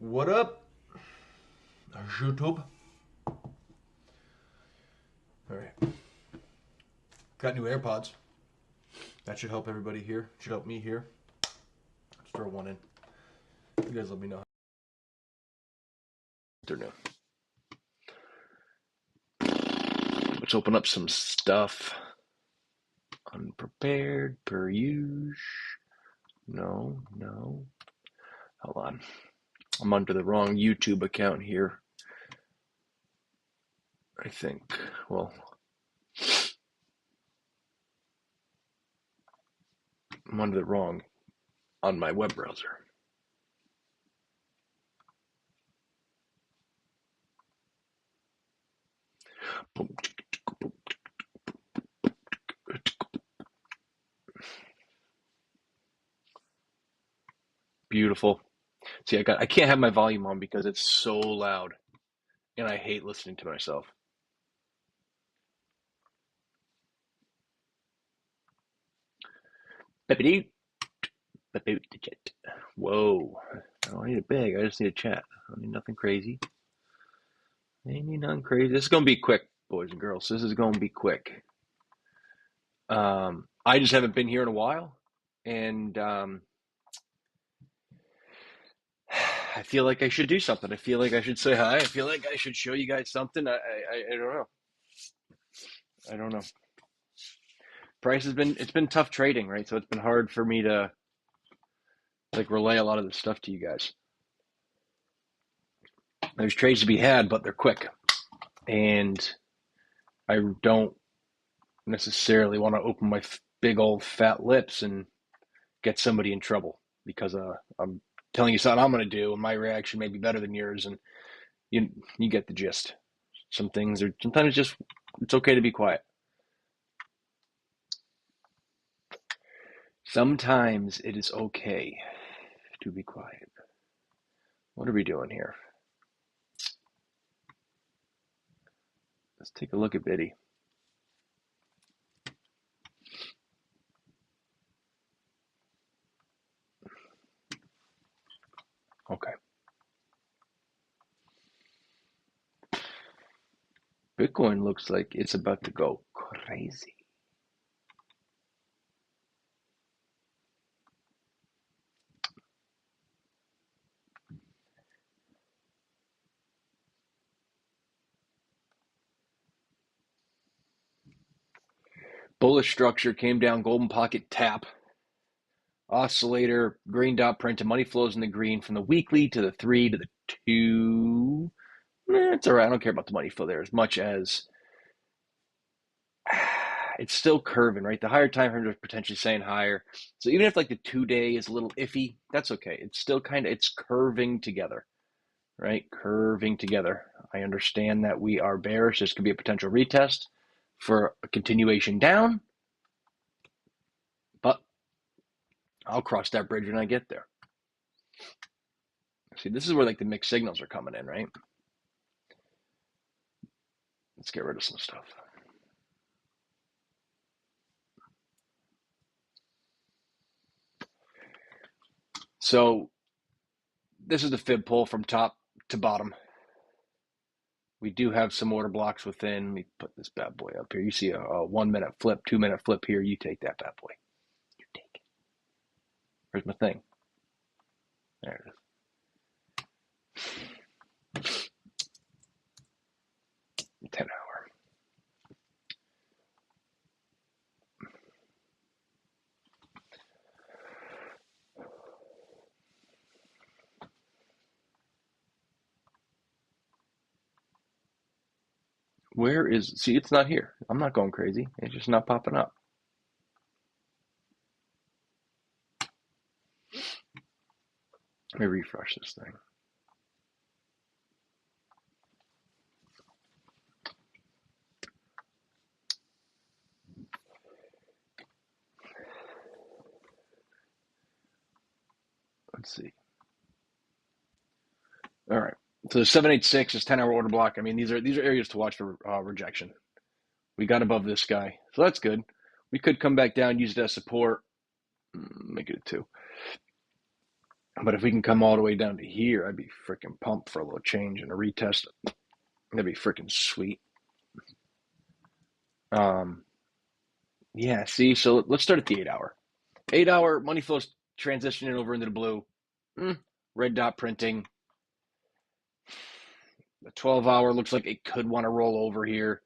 What up, YouTube? All right, got new AirPods. That should help everybody here. Should help me here. Let's throw one in. You guys let me know how they're new. Let's open up some stuff. Unprepared per usual. No. Hold on. I'm under the wrong YouTube account here. I think. Well, I'm under the wrong on my web browser. Beautiful. See, I can't have my volume on because it's so loud, and I hate listening to myself. Whoa. I don't need it big. I just need a chat. I don't need nothing crazy. I need nothing crazy. This is going to be quick, boys and girls. This is going to be quick. I just haven't been here in a while, and I feel like I should do something. I feel like I should say hi. I feel like I should show you guys something. I don't know. I don't know. Price has been tough trading, right? So it's been hard for me to like relay a lot of this stuff to you guys. There's trades to be had, but they're quick, and I don't necessarily want to open my big old fat lips and get somebody in trouble because I'm telling you something I'm going to do, and my reaction may be better than yours, and you get the gist. Some things are sometimes just it's okay to be quiet. Sometimes it is okay to be quiet. What are we doing here? Let's take a look at Biddy. Okay. Bitcoin looks like it's about to go crazy. Bullish structure came down, golden pocket tap, oscillator, green dot print, and money flows in the green from the weekly to the 3 to the 2. It's all right. I don't care about the money flow there as much as it's still curving, right? The higher time frames are potentially saying higher. So even if like the 2 day is a little iffy, that's okay. It's still it's curving together, right? Curving together. I understand that we are bearish. This could be a potential retest for a continuation down, but I'll cross that bridge when I get there. See, this is where like the mixed signals are coming in, right? Let's get rid of some stuff. So this is the fib pull from top to bottom. We do have some order blocks within. Let me put this bad boy up here. You see a 1 minute flip, 2 minute flip here. You take that bad boy. You take it. Where's my thing? There it is. 10 hour. Where is, see, it's not here. I'm not going crazy. It's just not popping up. Let me refresh this thing. Let's see. All right. So the 786 is 10 hour order block. I mean, these are areas to watch for rejection. We got above this guy, so that's good. We could come back down, use it as support, make it a 2. But if we can come all the way down to here, I'd be freaking pumped for a little change and a retest. That'd be freaking sweet. Um, yeah, see, so let's start at the 8 hour. 8 hour money flows transitioning over into the blue. Red dot printing. The 12 hour looks like it could want to roll over here.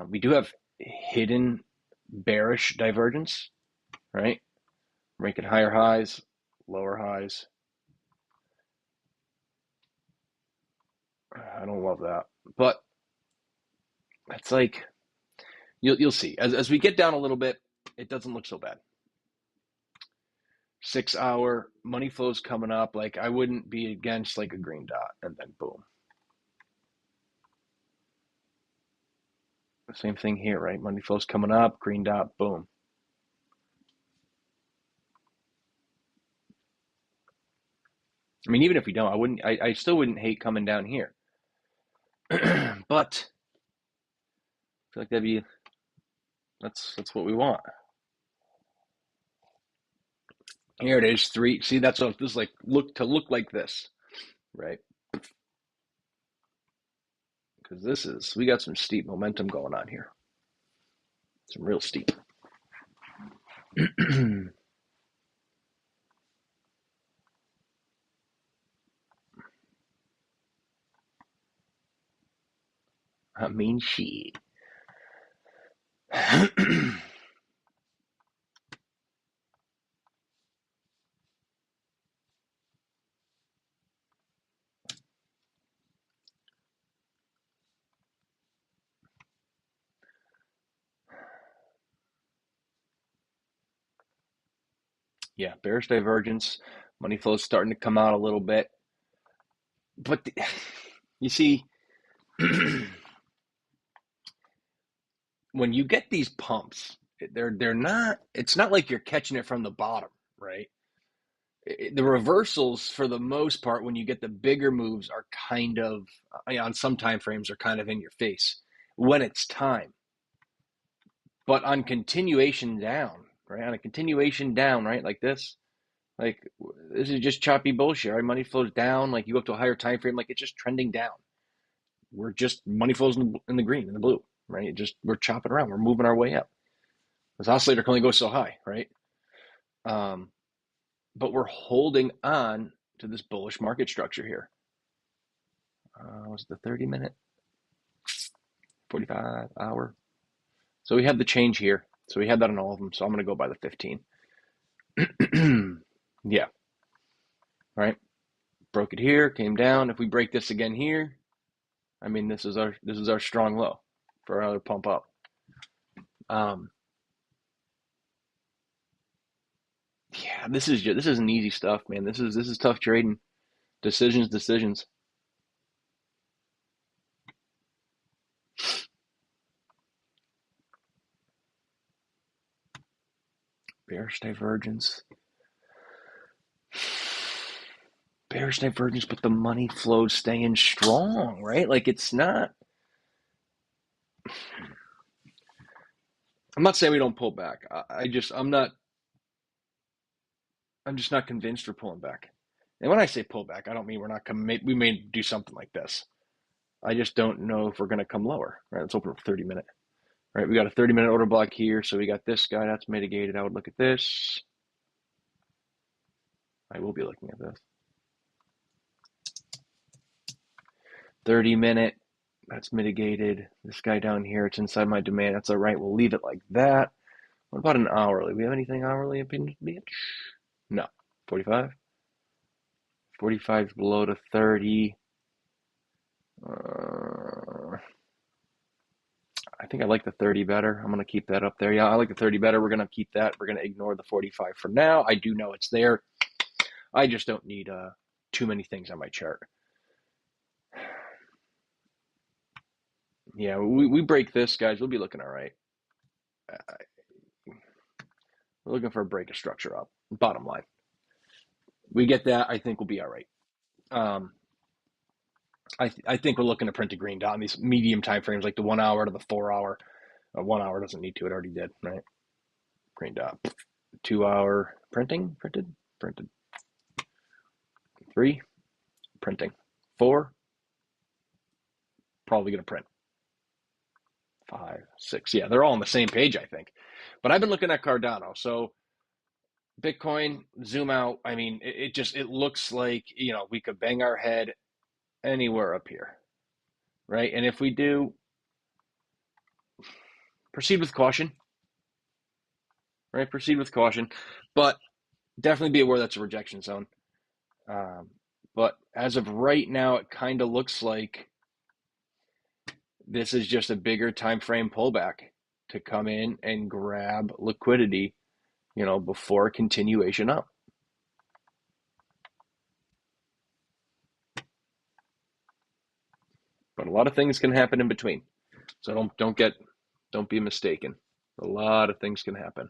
We do have hidden bearish divergence, right? Making higher highs, lower highs. I don't love that, but it's like you'll see as we get down a little bit, it doesn't look so bad. 6 hour money flows coming up. Like I wouldn't be against like a green dot, and then boom. The same thing here, right? Money flows coming up, green dot, boom. I mean, even if we don't, I wouldn't. I still wouldn't hate coming down here, but I feel like that's what we want. Here it is, three. See, that's what this is like. Look like this, right? Because we got some steep momentum going on here. Some real steep. I mean, shit. Yeah, bearish divergence. Money flow's starting to come out a little bit. But you see, when you get these pumps, they're not. It's not like you're catching it from the bottom, right? The reversals, for the most part, when you get the bigger moves, are kind of on some time frames are kind of in your face when it's time. But on continuation down, right? On a continuation down, right, like this, like this is just choppy bullshit. Right? Money flows down, like you go up to a higher time frame, like it's just trending down. We're just money flows in the green, in the blue, right? We're chopping around, we're moving our way up. This oscillator can only go so high, right? Um, but we're holding on to this bullish market structure here. Was it the 30-minute, 45 hour? So we have the change here. So we had that on all of them. So I'm going to go by the 15. Yeah. Right. Broke it here, came down. If we break this again here, I mean, this is our strong low for another pump up. Yeah, this isn't easy stuff, man. This is tough trading. Decisions. Bearish divergence. Bearish divergence, but the money flow staying strong, right? Like it's not. I'm not saying we don't pull back. I'm just not convinced we're pulling back. And when I say pull back, I don't mean we're not coming. We may do something like this. I just don't know if we're going to come lower. Right? Let's open up 30-minute. Right, we got a 30-minute order block here, so we got this guy that's mitigated. I would look at this. I will be looking at this. 30-minute, that's mitigated. This guy down here, it's inside my domain. That's all right. We'll leave it like that. What about an hourly? We have anything hourly opinion, bitch? No. 45? 45 is below the 30. I think I like the 30 better. I'm going to keep that up there. Yeah, I like the 30 better. We're going to keep that. We're going to ignore the 45 for now. I do know it's there. I just don't need too many things on my chart. Yeah, we break this, guys. We'll be looking all right. We're looking for a break of structure up. Bottom line, we get that. I think we'll be all right. Um, I think we're looking to print a green dot in these medium time frames, like the 1 hour to the 4 hour. 1 hour doesn't need to; it already did, right? Green dot. 2 hour printed. 3, printing. 4, probably going to print. 5, 6. Yeah, they're all on the same page, I think. But I've been looking at Cardano. So Bitcoin, zoom out. I mean, it looks like, we could bang our head anywhere up here, right? And if we do, proceed with caution, right? Proceed with caution, but definitely be aware that's a rejection zone. But as of right now, it kind of looks like this is just a bigger time frame pullback to come in and grab liquidity, before continuation up. But a lot of things can happen in between. So don't be mistaken. A lot of things can happen.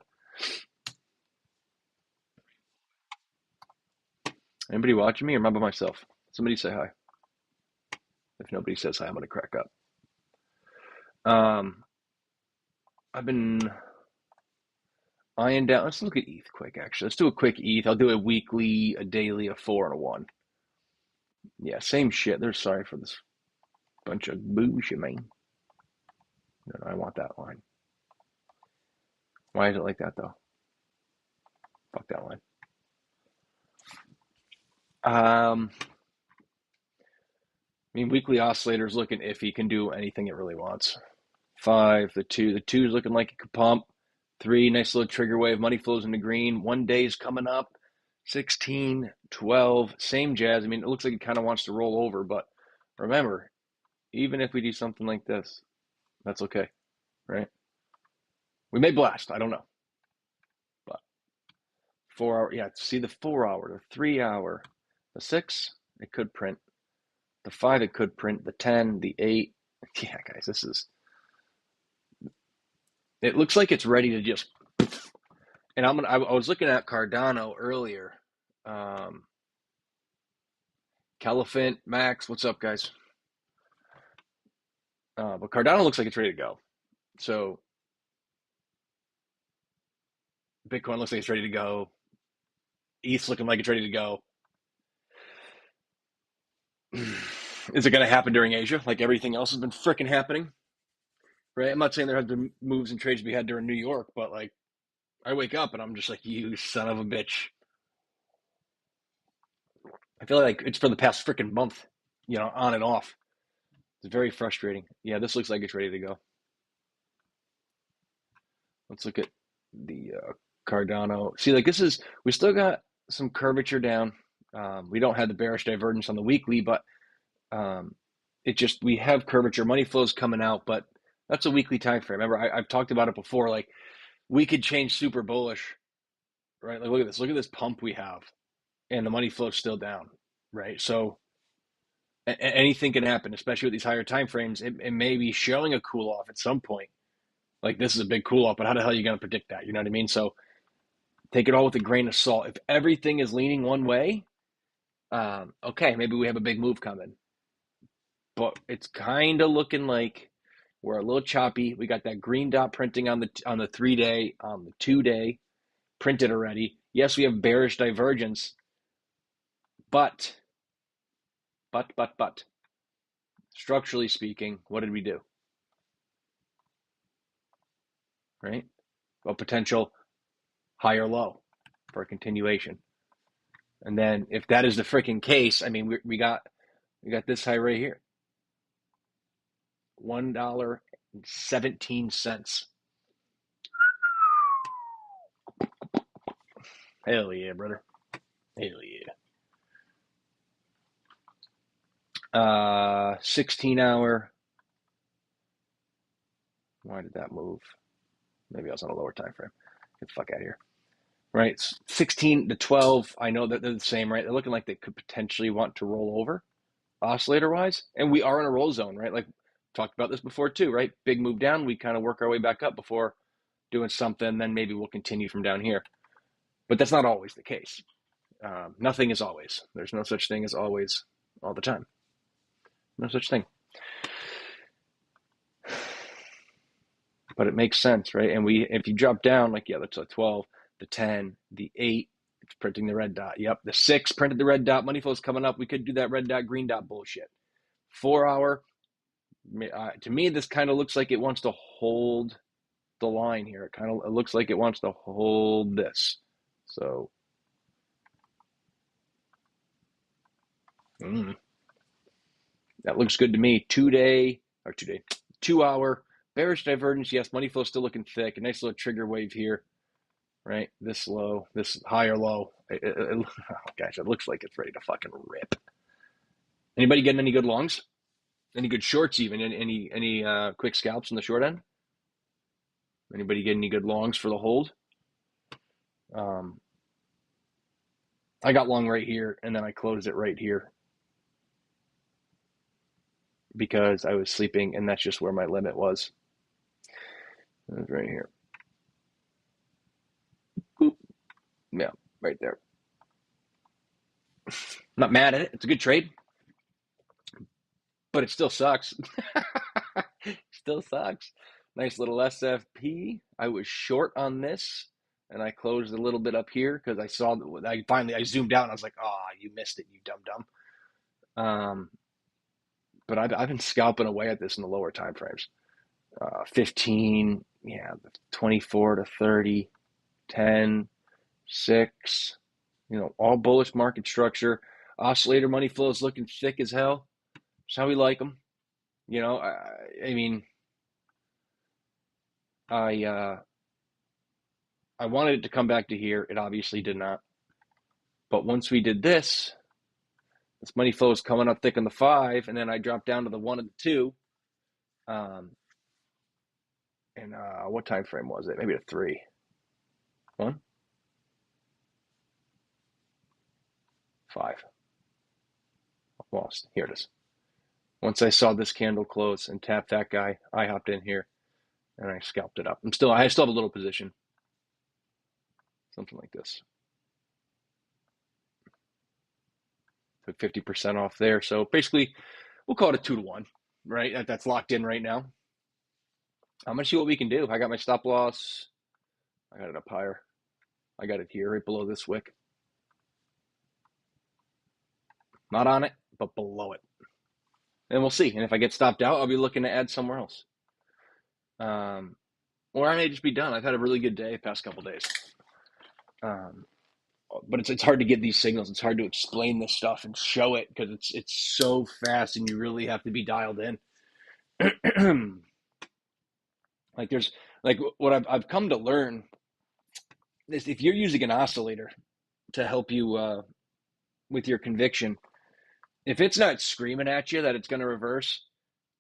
Anybody watching me or am I by myself? Somebody say hi. If nobody says hi, I'm gonna crack up. I've been eyeing down. Let's look at ETH quick, actually. Let's do a quick ETH. I'll do a weekly, a daily, a 4, and a 1. Yeah, same shit. They're sorry for this bunch of bullshit, man. No, I want that line. Why is it like that, though? Fuck that line. I mean, weekly oscillator's looking iffy. Can do anything it really wants. 5, the 2. The 2 is looking like it could pump. 3, nice little trigger wave. Money flows into green. 1 day's coming up. 16, 12, same jazz. I mean, it looks like it kind of wants to roll over, but remember, even if we do something like this, that's okay, right? We may blast. I don't know. But 4 hour, yeah, see the 4 hour, the 3 hour, the 6, it could print. The 5, it could print. The 10, the 8. Yeah, guys, it looks like it's ready to just, and I was looking at Cardano earlier. Caliphant, Max, what's up, guys? But Cardano looks like it's ready to go. So Bitcoin looks like it's ready to go. ETH's looking like it's ready to go. Is it going to happen during Asia like everything else has been freaking happening? Right? I'm not saying there have been moves and trades to be had during New York, but like I wake up and I'm just like, you son of a bitch. I feel like it's for the past freaking month, on and off. It's very frustrating. Yeah, this looks like it's ready to go. Let's look at the Cardano. See, like we still got some curvature down. We don't have the bearish divergence on the weekly, but we have curvature. Money flows coming out, but that's a weekly time frame. Remember, I've talked about it before. Like we could change super bullish, right? Like look at this. Look at this pump we have, and the money flow's still down, right? So anything can happen, especially with these higher time frames. It may be showing a cool off at some point. Like this is a big cool off, but how the hell are you going to predict that? You know what I mean? So take it all with a grain of salt. If everything is leaning one way, okay, maybe we have a big move coming. But it's kind of looking like we're a little choppy. We got that green dot printing on the 3-day, on the 2-day, printed already. Yes, we have bearish divergence, but, structurally speaking, what did we do? Right? A potential higher low for a continuation. And then if that is the freaking case, I mean, we got this high right here. $1.17. Hell yeah, brother. Hell yeah. 16-hour. Why did that move? Maybe I was on a lower time frame. Get the fuck out of here. Right, 16 to 12. I know that they're the same, right? They're looking like they could potentially want to roll over, oscillator-wise, and we are in a roll zone, right? Like talked about this before too, right? Big move down, we kind of work our way back up before doing something. Then maybe we'll continue from down here, but that's not always the case. Nothing is always. There's no such thing as always all the time. No such thing. But it makes sense, right? And if you drop down, like, yeah, that's a 12, the 10, the 8, It's printing the red dot. Yep, the 6 printed the red dot. Money flow's coming up. We could do that red dot, green dot bullshit. 4 hour. To me, this kind of looks like it wants to hold the line here. It looks like it wants to hold this. So, that looks good to me. 2 hour bearish divergence. Yes, money flow still looking thick. A nice little trigger wave here, right? This low, this higher low. Oh gosh, it looks like it's ready to fucking rip. Anybody getting any good longs? Any good shorts even? Any quick scalps in the short end? Anybody get any good longs for the hold? I got long right here, and then I closed it right here because I was sleeping, and that's just where my limit was. It was right here. Boop. Yeah, right there. I'm not mad at it. It's a good trade, but it still sucks. Still sucks. Nice little SFP. I was short on this, and I closed a little bit up here because I saw that I zoomed out and I was like, "Ah, you missed it, you dumb." But I've been scalping away at this in the lower time frames. 15, 24 to 30, 10, 6, all bullish market structure. Oscillator money flow is looking thick as hell. That's how we like them. I mean, I wanted it to come back to here. It obviously did not. But once we did this money flow is coming up thick on the 5, and then I dropped down to the 1 and the 2. And what time frame was it? Maybe a 3. 1, 5. Lost. Here it is. Once I saw this candle close and tap that guy, I hopped in here and I scalped it up. I still have a little position. Something like this. Took 50% off there. So basically, we'll call it a 2 to 1, right? That's locked in right now. I'm going to see what we can do. I got my stop loss. I got it up higher. I got it here, right below this wick. Not on it, but below it. And we'll see. And if I get stopped out, I'll be looking to add somewhere else. Or I may just be done. I've had a really good day the past couple days. But it's hard to get these signals. It's hard to explain this stuff and show it because it's so fast and you really have to be dialed in. What I've come to learn is if you're using an oscillator to help you with your conviction, if it's not screaming at you that it's going to reverse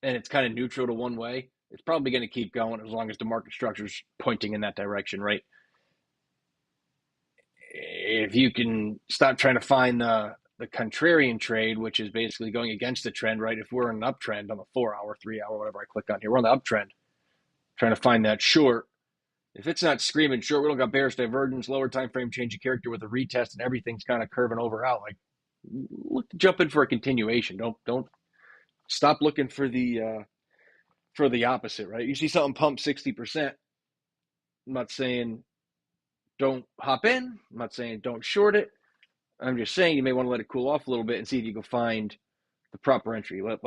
and it's kind of neutral to one way, it's probably going to keep going as long as the market structure is pointing in that direction, right? If you can stop trying to find the contrarian trade, which is basically going against the trend, right? If we're in an uptrend on the 4 hour, 3 hour, whatever I click on here, we're on the uptrend, trying to find that short. If it's not screaming short, we don't got bearish divergence, lower time frame change of character with a retest, and everything's kind of curving over out. Like, jump in for a continuation. Don't stop looking for the opposite, right? You see something pump 60%. I'm not saying don't hop in. I'm not saying don't short it. I'm just saying you may want to let it cool off a little bit and see if you can find the proper entry. If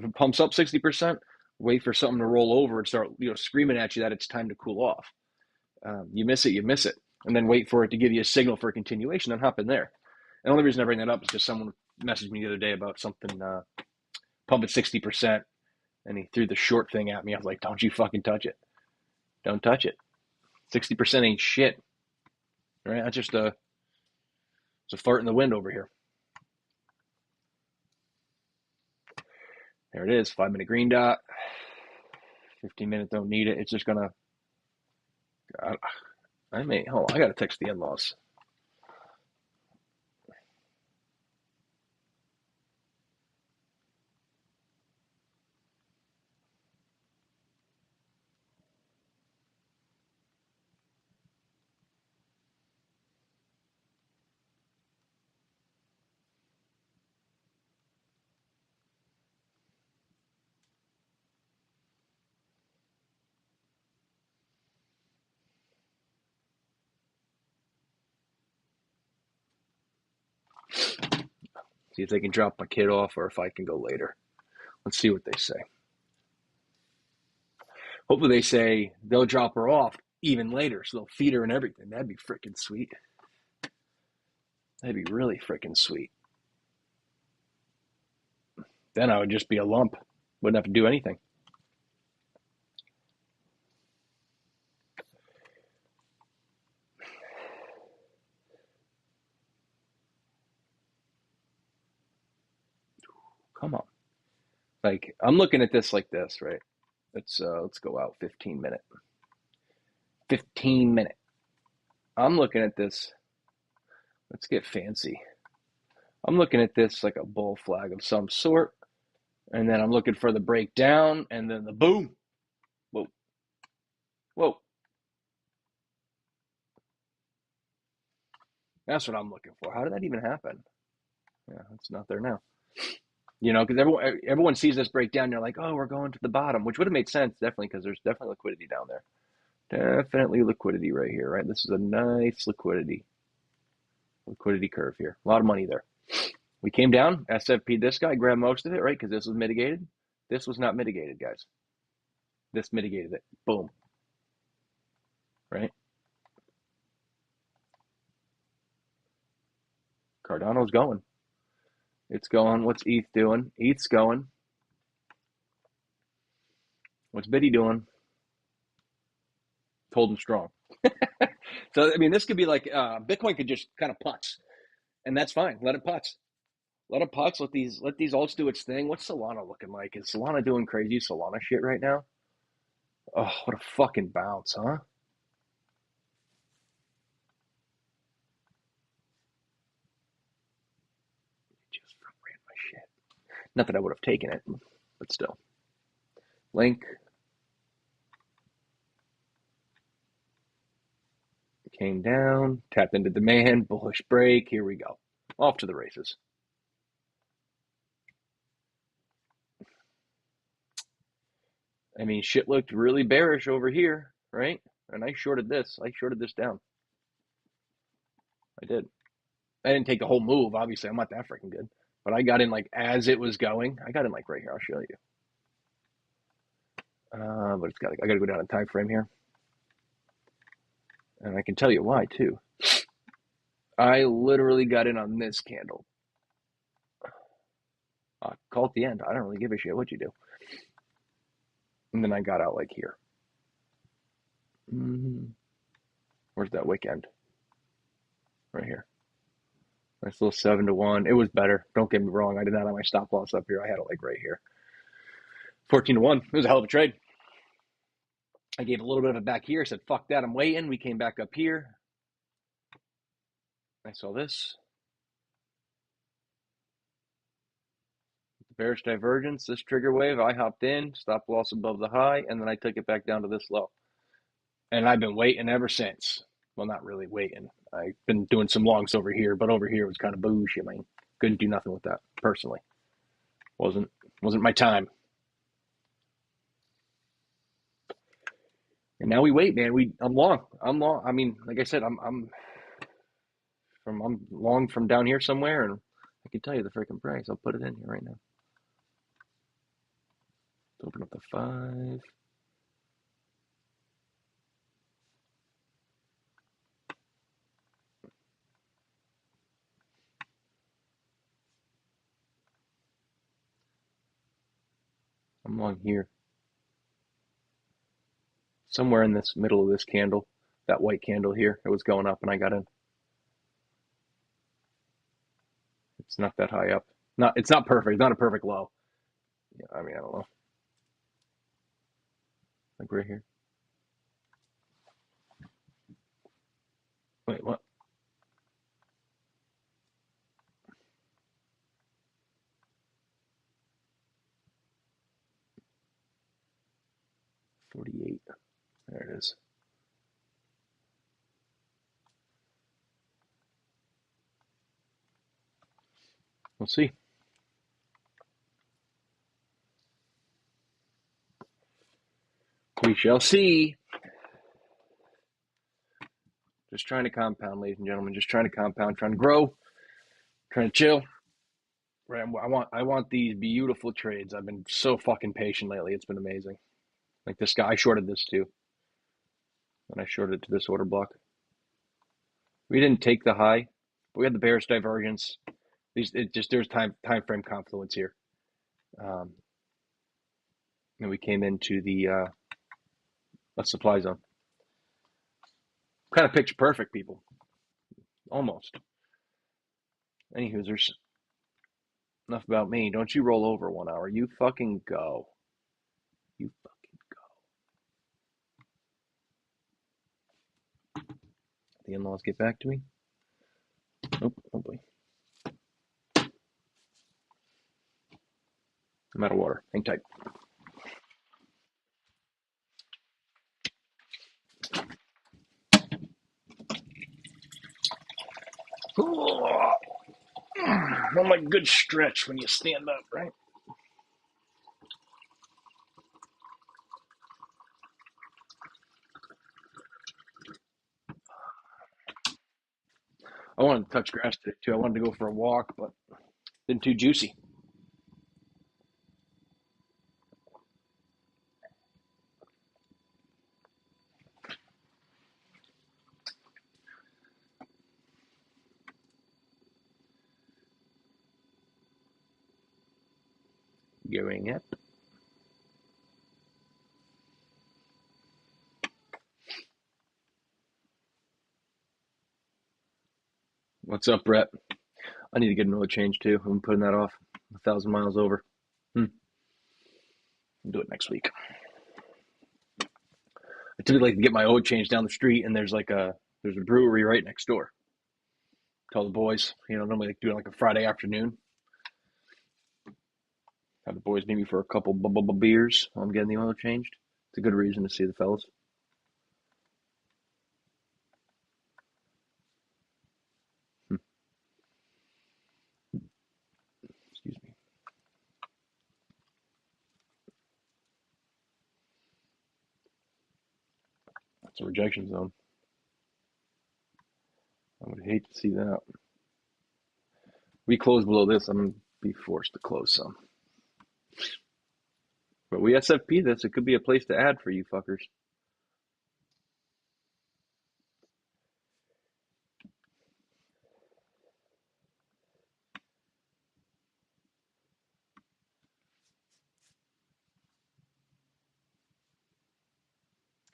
it pumps up 60%, wait for something to roll over and start screaming at you that it's time to cool off. You miss it, and then wait for it to give you a signal for a continuation and hop in there. And the only reason I bring that up is because someone messaged me the other day about something pump at 60%, and he threw the short thing at me. I was like, don't you fucking touch it. Don't touch it. 60% ain't shit. Right? That's just it's a fart in the wind over here. There it is, 5-minute green dot. 15-minute don't need it. It's just gonna. Hold on. I gotta text the in-laws. See if they can drop my kid off or if I can go later. Let's see what they say. Hopefully they say they'll drop her off even later, so they'll feed her and everything. That'd be freaking sweet. That'd be really freaking sweet. Then I would just be a lump. Wouldn't have to do anything. Come on. Like, I'm looking at this like this, right? Let's go out 15 minute. 15 minute. I'm looking at this. Let's get fancy. I'm looking at this like a bull flag of some sort. And then I'm looking for the breakdown and then the boom. Whoa. Whoa. That's what I'm looking for. How did that even happen? Yeah, it's not there now. You know, because everyone sees this breakdown. They're like, oh, we're going to the bottom, which would have made sense, definitely, because there's definitely liquidity down there. Definitely liquidity right here, right? This is a nice liquidity curve here. A lot of money there. We came down, SFP this guy, grabbed most of it, right? Because this was mitigated. This was not mitigated, guys. This mitigated it. Boom. Right? Cardano's going. It's going. What's ETH doing? ETH's going. What's Biddy doing? Holding strong. So, I mean, this could be like Bitcoin could just kind of putz, and that's fine. Let it putz. Let it putz. Let these alts do its thing. What's Solana looking like? Is Solana doing crazy Solana shit right now? Oh, what a fucking bounce, huh? Just ran my shit. Not that I would have taken it, but still. Link. Came down, tapped into demand, bullish break. Here we go. Off to the races. I mean, shit looked really bearish over here, right? And I shorted this. I shorted this down. I did. I didn't take the whole move. Obviously, I'm not that freaking good. But I got in like as it was going. I got in like right here. I'll show you. But I got to go down in time frame here. And I can tell you why, too. I literally got in on this candle. Call it the end. I don't really give a shit what you do. And then I got out like here. Where's that wick end? Right here. Nice little 7-1. It was better. Don't get me wrong. I did not have my stop loss up here. I had it like right here. 14-1. It was a hell of a trade. I gave a little bit of it back here. Said, fuck that. I'm waiting. We came back up here. I saw this. Bearish divergence, this trigger wave. I hopped in, stop loss above the high, and then I took it back down to this low. And I've been waiting ever since. Well, not really waiting. I've been doing some longs over here, but over here was kind of bullshit, man. Couldn't do nothing with that, personally. Wasn't my time. And now we wait, man. I'm long. I mean, like I said, I'm long from down here somewhere, and I can tell you the freaking price. I'll put it in here right now. Let's open up the 5. I'm long here. Somewhere in this middle of this candle, that white candle here, it was going up and I got in. It's not that high up. It's not perfect. It's not a perfect low. Yeah, I mean, I don't know. Like right here. Wait, what? $48. There it is. We'll see. We shall see. Just trying to compound, ladies and gentlemen. Just trying to compound, trying to grow, trying to chill. Right. I want these beautiful trades. I've been so fucking patient lately. It's been amazing. Like this guy, I shorted this too, and I shorted it to this order block. We didn't take the high, but we had the bearish divergence. There's time frame confluence here, um, and we came into the supply zone. Kind of picture perfect, people. Almost. Anywho, there's enough about me. Don't you roll over 1 hour. You fucking go. You fucking go. The in-laws get back to me. Nope. Oh boy. I'm out of water. Hang tight. Not like good stretch when you stand up, right? I wanted to touch grass today too. I wanted to go for a walk, but been too juicy. Going up. What's up, Brett? I need to get an oil change too. I'm putting that off 1,000 miles over. I'll do it next week. I typically like to get my oil change down the street, and there's a brewery right next door. Tell the boys, normally like doing like a Friday afternoon. Have the boys meet me for a couple beers while I'm getting the oil changed. It's a good reason to see the fellas. Excuse me. That's a rejection zone. I would hate to see that. We close below this, I'm going to be forced to close some. But we SFP this. It could be a place to add for you fuckers.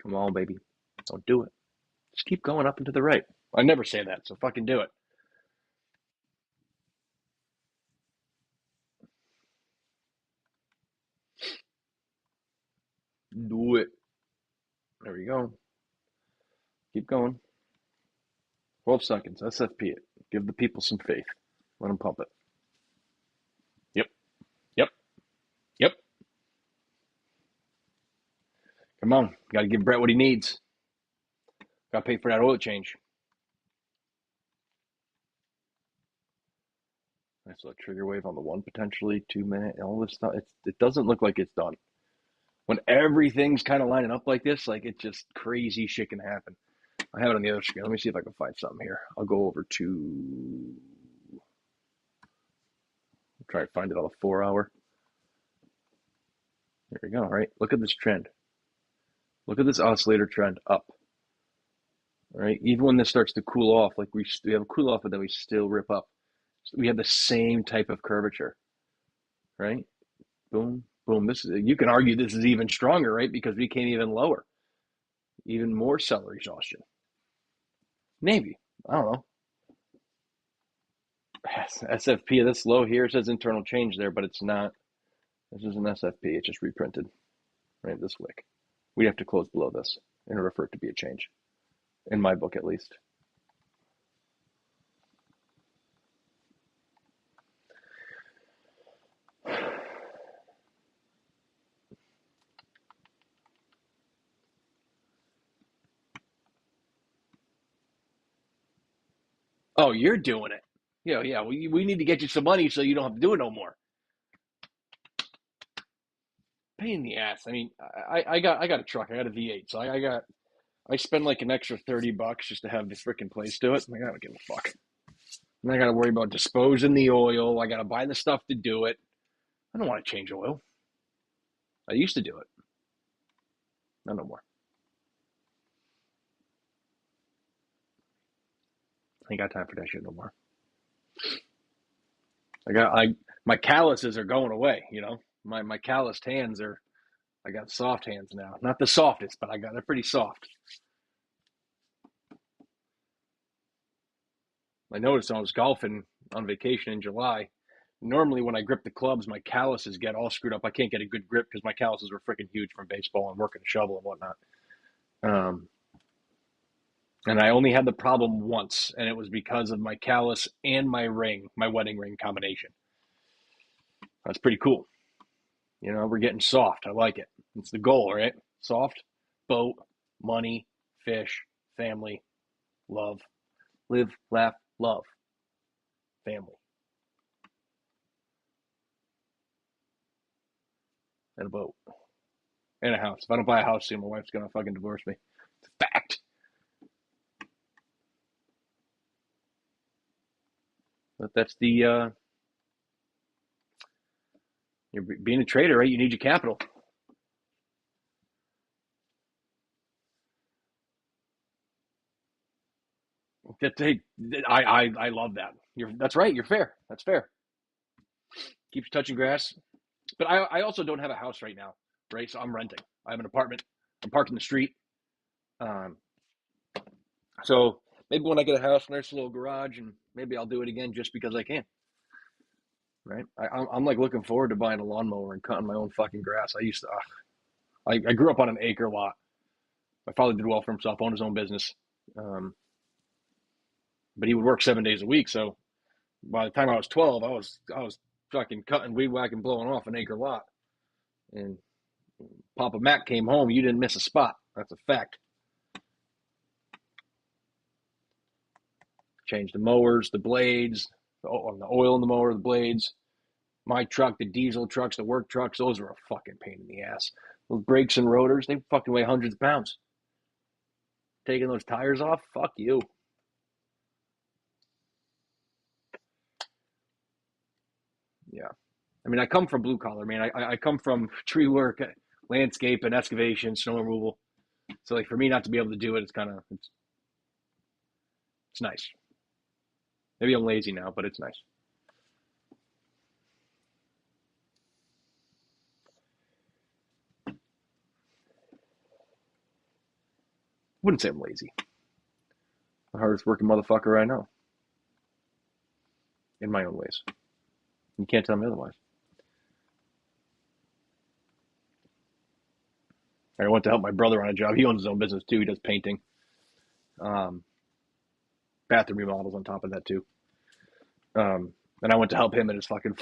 Come on, baby. Don't do it. Just keep going up and to the right. I never say that, so fucking do it. Do it. There we go. Keep going. 12 seconds. SFP it. Give the people some faith. Let them pump it. Yep. Yep. Yep. Come on. Got to give Brett what he needs. Got to pay for that oil change. Nice little trigger wave on the 1 potentially, 2 minute. All this stuff. It doesn't look like it's done. When everything's kind of lining up like this, like it's just crazy shit can happen. I have it on the other screen. Let me see if I can find something here. I'll go over to try to find it on the 4 hour. There we go. All right. Look at this trend. Look at this oscillator trend up. All right. Even when this starts to cool off, like we have a cool off, but then we still rip up. So we have the same type of curvature. Right. Boom. Boom. You can argue this is even stronger, right? Because we came even lower. Even more seller exhaustion. Maybe. I don't know. SFP this low here, it says internal change there, but it's not. This is an SFP. It's just reprinted, right? This wick. We'd have to close below this in order for it to be a change, in my book at least. Oh, you're doing it. Yeah. We need to get you some money so you don't have to do it no more. Pain in the ass. I mean, I got a truck. I got a V8, so I spend like an extra $30 just to have this freaking place do it. Like, I don't give a fuck. And I got to worry about disposing the oil. I got to buy the stuff to do it. I don't want to change oil. I used to do it. Not no more. I ain't got time for that shit no more. My calluses are going away, you know. My calloused hands are I got soft hands now. Not the softest, but they're pretty soft. I noticed when I was golfing on vacation in July, normally when I grip the clubs, my calluses get all screwed up. I can't get a good grip because my calluses were freaking huge from baseball and working a shovel and whatnot. Um, and I only had the problem once, and it was because of my callus and my ring, my wedding ring combination. That's pretty cool. You know, we're getting soft. I like it. It's the goal, right? Soft, boat, money, fish, family, love, live, laugh, love, family, and a boat, and a house. If I don't buy a house soon, my wife's gonna fucking divorce me. It's a fact. But that's the you're being a trader, right? You need your capital. I love that. That's right. You're fair. That's fair. Keeps touching grass. But I also don't have a house right now, right? So I'm renting. I have an apartment. I'm parked in the street. Um, so maybe when I get a house, nice little garage, and maybe I'll do it again just because I can, right? I'm like looking forward to buying a lawnmower and cutting my own fucking grass. I used to. I grew up on an acre lot. My father did well for himself, owned his own business, um, but he would work 7 days a week. So by the time I was 12, I was fucking cutting, weed whacking, blowing off an acre lot. And Papa Mac came home. You didn't miss a spot. That's a fact. Changed the mowers, the blades, the oil in the mower, the blades. My truck, the diesel trucks, the work trucks, those are a fucking pain in the ass. Those brakes and rotors, they fucking weigh hundreds of pounds. Taking those tires off, fuck you. Yeah. I mean, I come from blue collar, man. I come from tree work, landscape, and excavation, snow removal. So, like, for me not to be able to do it, it's nice. Maybe I'm lazy now, but it's nice. Wouldn't say I'm lazy. The hardest working motherfucker I know, in my own ways. You can't tell me otherwise. I went to help my brother on a job. He owns his own business too. He does painting, um, bathroom remodels on top of that too. And I went to help him and his fucking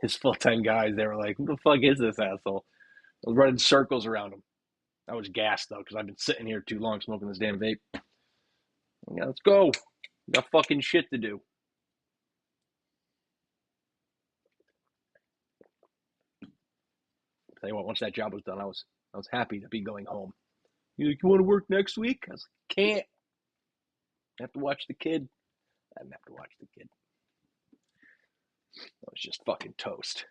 his full time guys. They were like, "Who the fuck is this asshole?" I was running circles around him. I was gassed though because I've been sitting here too long smoking this damn vape. Yeah, let's go. We got fucking shit to do. Tell you what, once that job was done, I was happy to be going home. You like, you want to work next week? I was like, can't. I have to watch the kid. I didn't have to watch the kid. I was just fucking toast.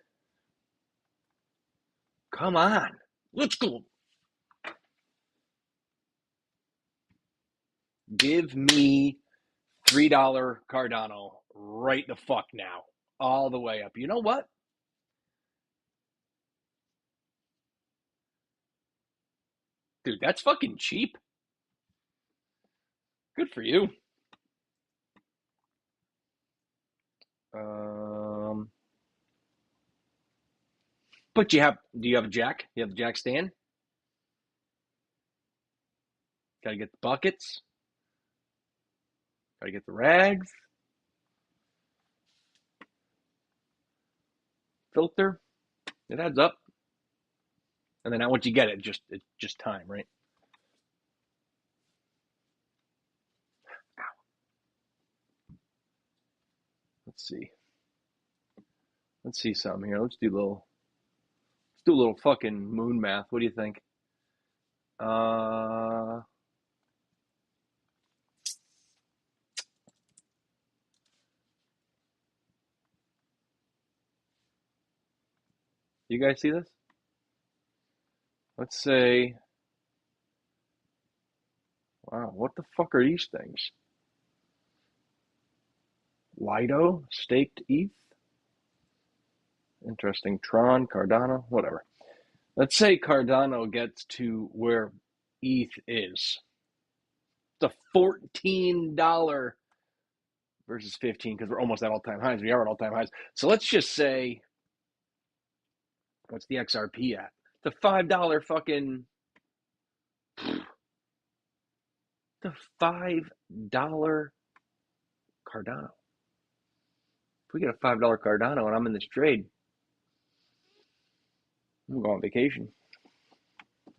Come on, let's go. Give me $3 Cardano right the fuck now, all the way up. You know what? Dude, that's fucking cheap. Good for you. Um, but do you have a jack? You have the jack stand? Gotta get the buckets. Gotta get the rags. Filter. It adds up. And then once you get it, it's just time, right? Let's see. Let's see something here. Let's do a little fucking moon math. What do you think? Uh, Do you guys see this? Let's say, wow, what the fuck are these things? Lido, staked ETH? Interesting. Tron, Cardano, whatever. Let's say Cardano gets to where ETH is. It's a $14 versus 15 because we're almost at all-time highs. We are at all-time highs. So let's just say, what's the XRP at? The $5 fucking, the $5 Cardano. If we get a $5 Cardano and I'm in this trade, I'm going on vacation. So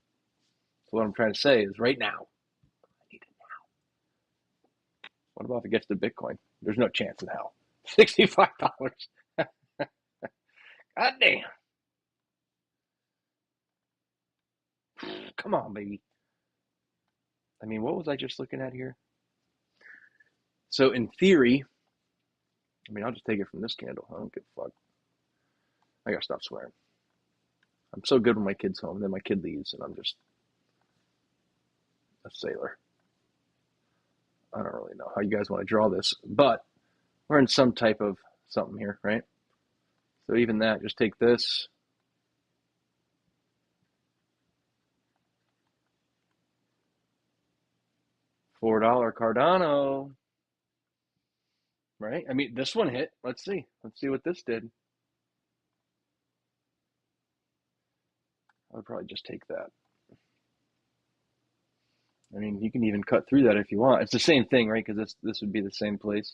what I'm trying to say is right now, I need it now. What about if it gets to Bitcoin? There's no chance in hell. $65. God damn. Come on, baby. I mean, what was I just looking at here? So in theory, I mean, I'll just take it from this candle. I don't give a fuck. I gotta stop swearing. I'm so good when my kid's home, then my kid leaves, and I'm just a sailor. I don't really know how you guys want to draw this, but we're in some type of something here, right? So even that, just take this. $4 Cardano, right? I mean, this one hit. Let's see. Let's see what this did. I would probably just take that. I mean, you can even cut through that if you want. It's the same thing, right? Because this would be the same place,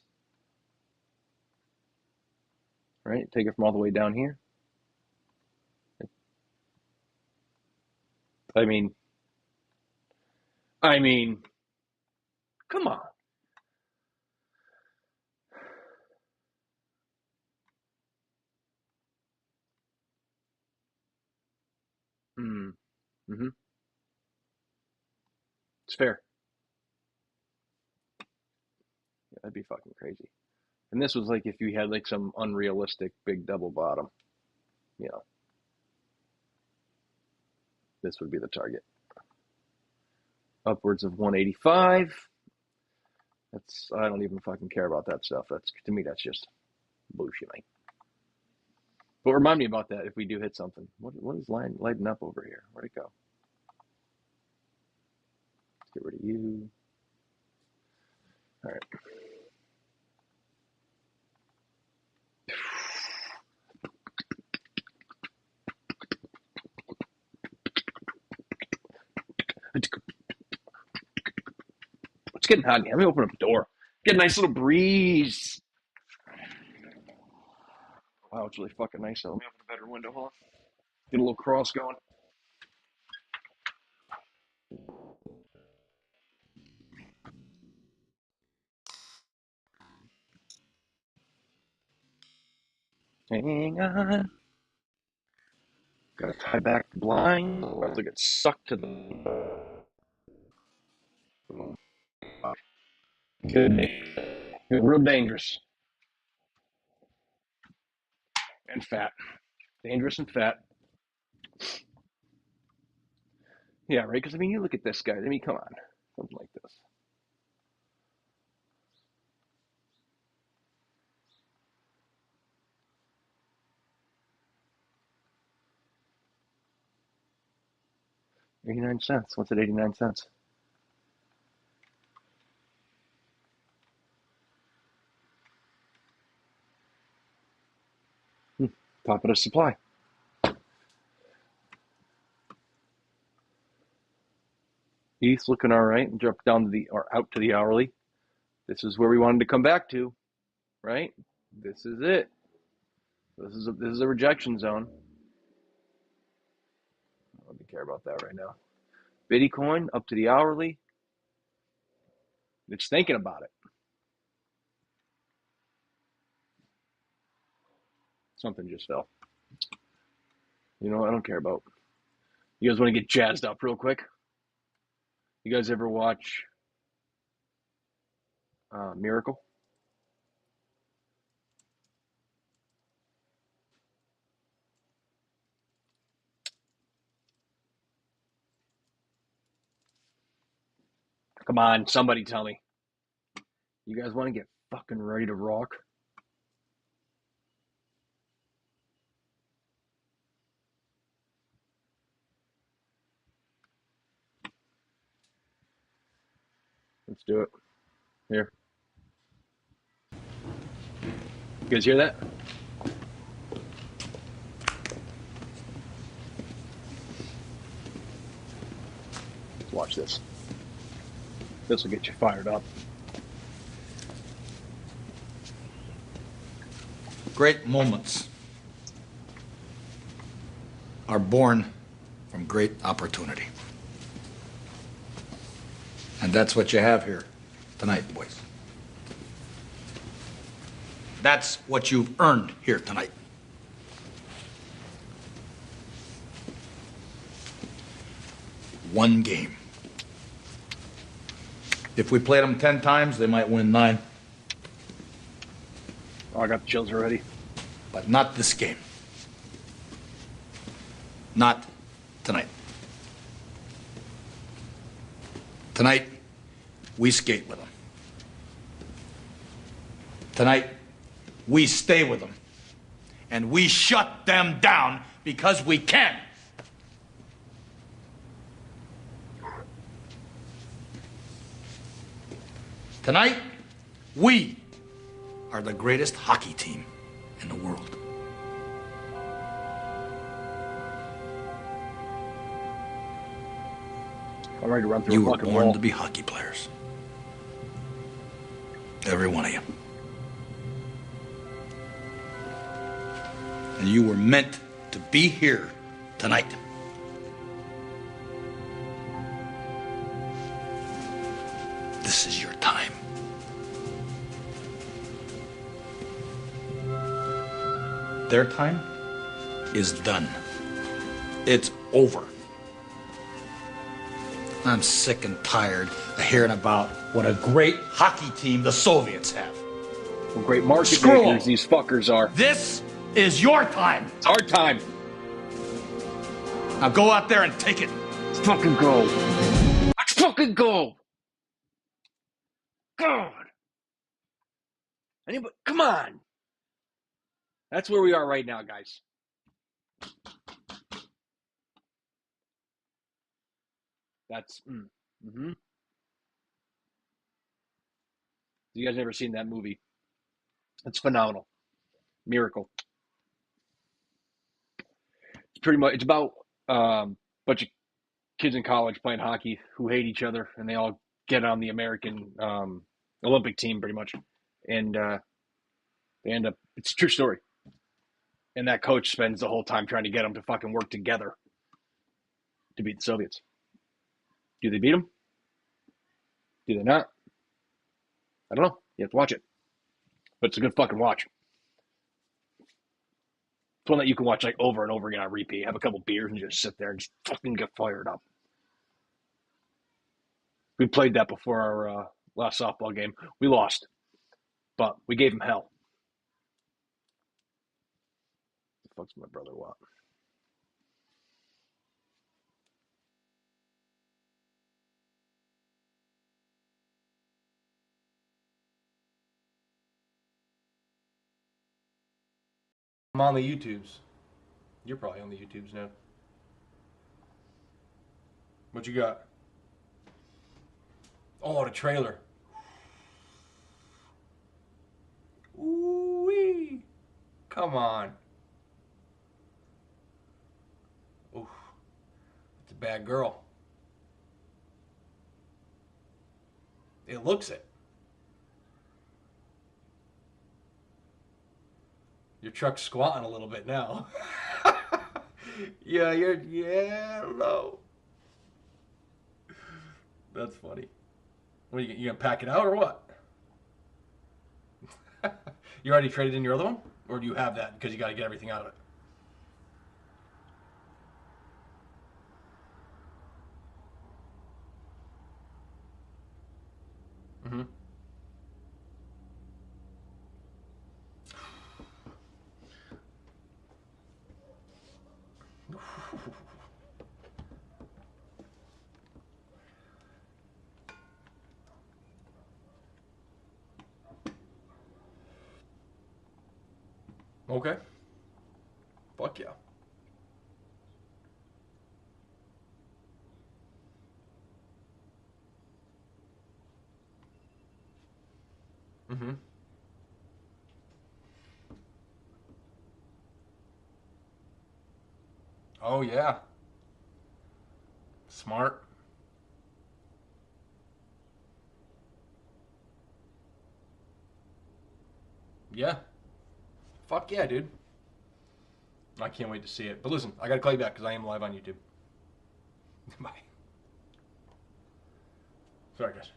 right? Take it from all the way down here. I mean, come on. Mm-hmm. It's fair. Yeah, that'd be fucking crazy. And this was like if you had like some unrealistic big double bottom, you know, this would be the target. Upwards of 185. I don't even fucking care about that stuff. To me, that's just bullshit, mate. But remind me about that if we do hit something. What is lighting up over here? Where'd it go? Let's get rid of you. All right. It's getting hot in here. Let me open up the door. Get a nice little breeze. Wow, it's really fucking nice out. Let me open a better window. Hold on. Get a little cross going. Hang on. Gotta tie back the blind. Otherwise I get sucked to the. Good. Real dangerous. And fat. Dangerous and fat. Yeah, right? Because, I mean, you look at this guy. I mean, come on. Something like this. $0.89. What's at 89 cents? Top of the supply. ETH's looking all right. Drop down to or out to the hourly. This is where we wanted to come back to, right? This is it. This is a rejection zone. I don't care about that right now. Bitcoin up to the hourly. It's thinking about it. Something just fell. You know, I don't care about. You guys want to get jazzed up real quick? You guys ever watch Miracle? Come on, somebody tell me. You guys want to get fucking ready to rock? Let's do it. Here. You guys hear that? Let's watch this. This will get you fired up. Great moments are born from great opportunity. And that's what you have here tonight, boys. That's what you've earned here tonight. One game. If we played them 10 times, they might win 9. Oh, I got the chills already. But not this game. Not tonight. Tonight, we skate with them. Tonight, we stay with them. And we shut them down because we can. Tonight, we are the greatest hockey team in the world. I'm ready to run through You a were fucking born wall. to be hockey players. Every one of you. And you were meant to be here tonight. This is your time. Their time is done. It's over. I'm sick and tired of hearing about what a great hockey team the Soviets have. What great market Screw 'em. makers these fuckers are. This is your time. It's our time. Now go out there and take it. Let's fucking go. Let's fucking go. God. Anybody? Come on. That's where we are right now, guys. That's. Mm-hmm. You guys never seen that movie? It's phenomenal. Miracle. It's pretty much. It's about a bunch of kids in college playing hockey who hate each other, and they all get on the American Olympic team, pretty much, and they end up. It's a true story. And that coach spends the whole time trying to get them to fucking work together to beat the Soviets. Do they beat them? Do they not? I don't know. You have to watch it. But it's a good fucking watch. It's one that you can watch like over and over again on repeat. Have a couple beers and just sit there and just fucking get fired up. We played that before our last softball game. We lost, but we gave him hell. What the fuck's my brother want? I'm on the YouTubes. You're probably on the YouTubes now. What you got? Oh, the trailer. Ooh-wee. Come on. Oof. It's a bad girl. It looks it. Your truck's squatting a little bit now. Yeah, low. That's funny. What, you gonna pack it out or what? You already traded in your other one? Or do you have that because you gotta get everything out of it? Mm-hmm. Okay. Fuck yeah. Mm-hmm. Oh yeah. Smart. Yeah. Fuck yeah, dude. I can't wait to see it. But listen, I gotta call you back because I am live on YouTube. Bye. Sorry, guys.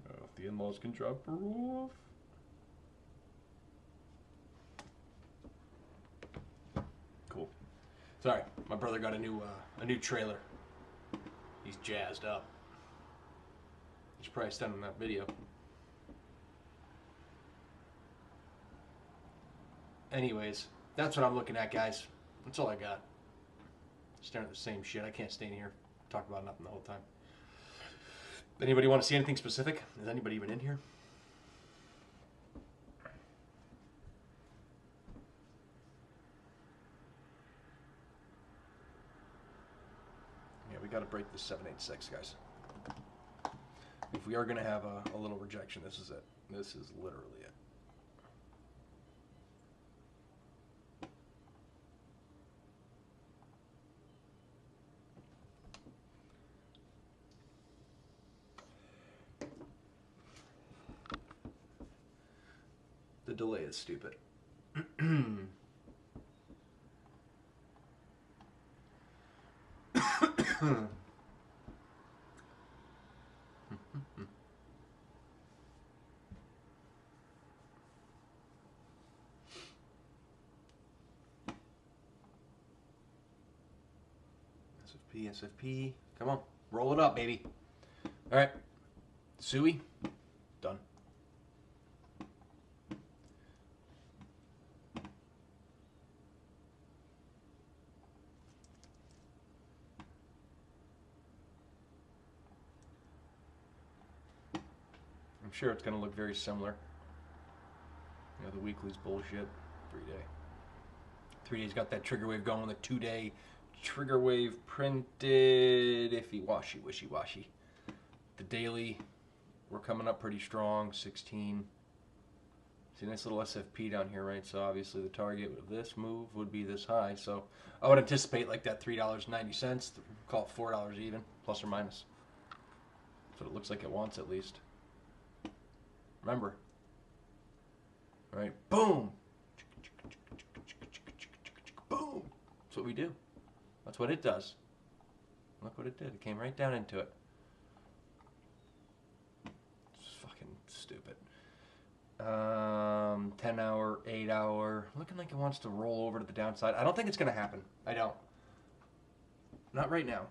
If the in-laws can drop her off. Cool. Sorry, my brother got a new trailer. He's jazzed up. You should probably send him that video. Anyways, that's what I'm looking at, guys. That's all I got. Staring at the same shit. I can't stay in here talk about nothing the whole time. Anybody want to see anything specific? Is anybody even in here? Yeah, we got to break this 786, guys. If we are going to have a little rejection, this is it. This is literally it. The delay is stupid. SFP, SFP. Come on. Roll it up, baby. All right. Suey. Done. I'm sure it's going to look very similar. You know, the weekly's bullshit. 3-day. 3 days got that trigger wave going. The 2-day trigger wave printed. Iffy, washy, wishy washy. The daily, we're coming up pretty strong. 16. See, nice little SFP down here, right? So obviously the target of this move would be this high. So I would anticipate like that $3.90. Call it $4 even, plus or minus. That's what it looks like it wants at least. Remember. All right, boom. Boom. That's what we do. That's what it does. Look what it did. It came right down into it. It's fucking stupid. 10 hour, 8 hour. Looking like it wants to roll over to the downside. I don't think it's going to happen. I don't. Not right now.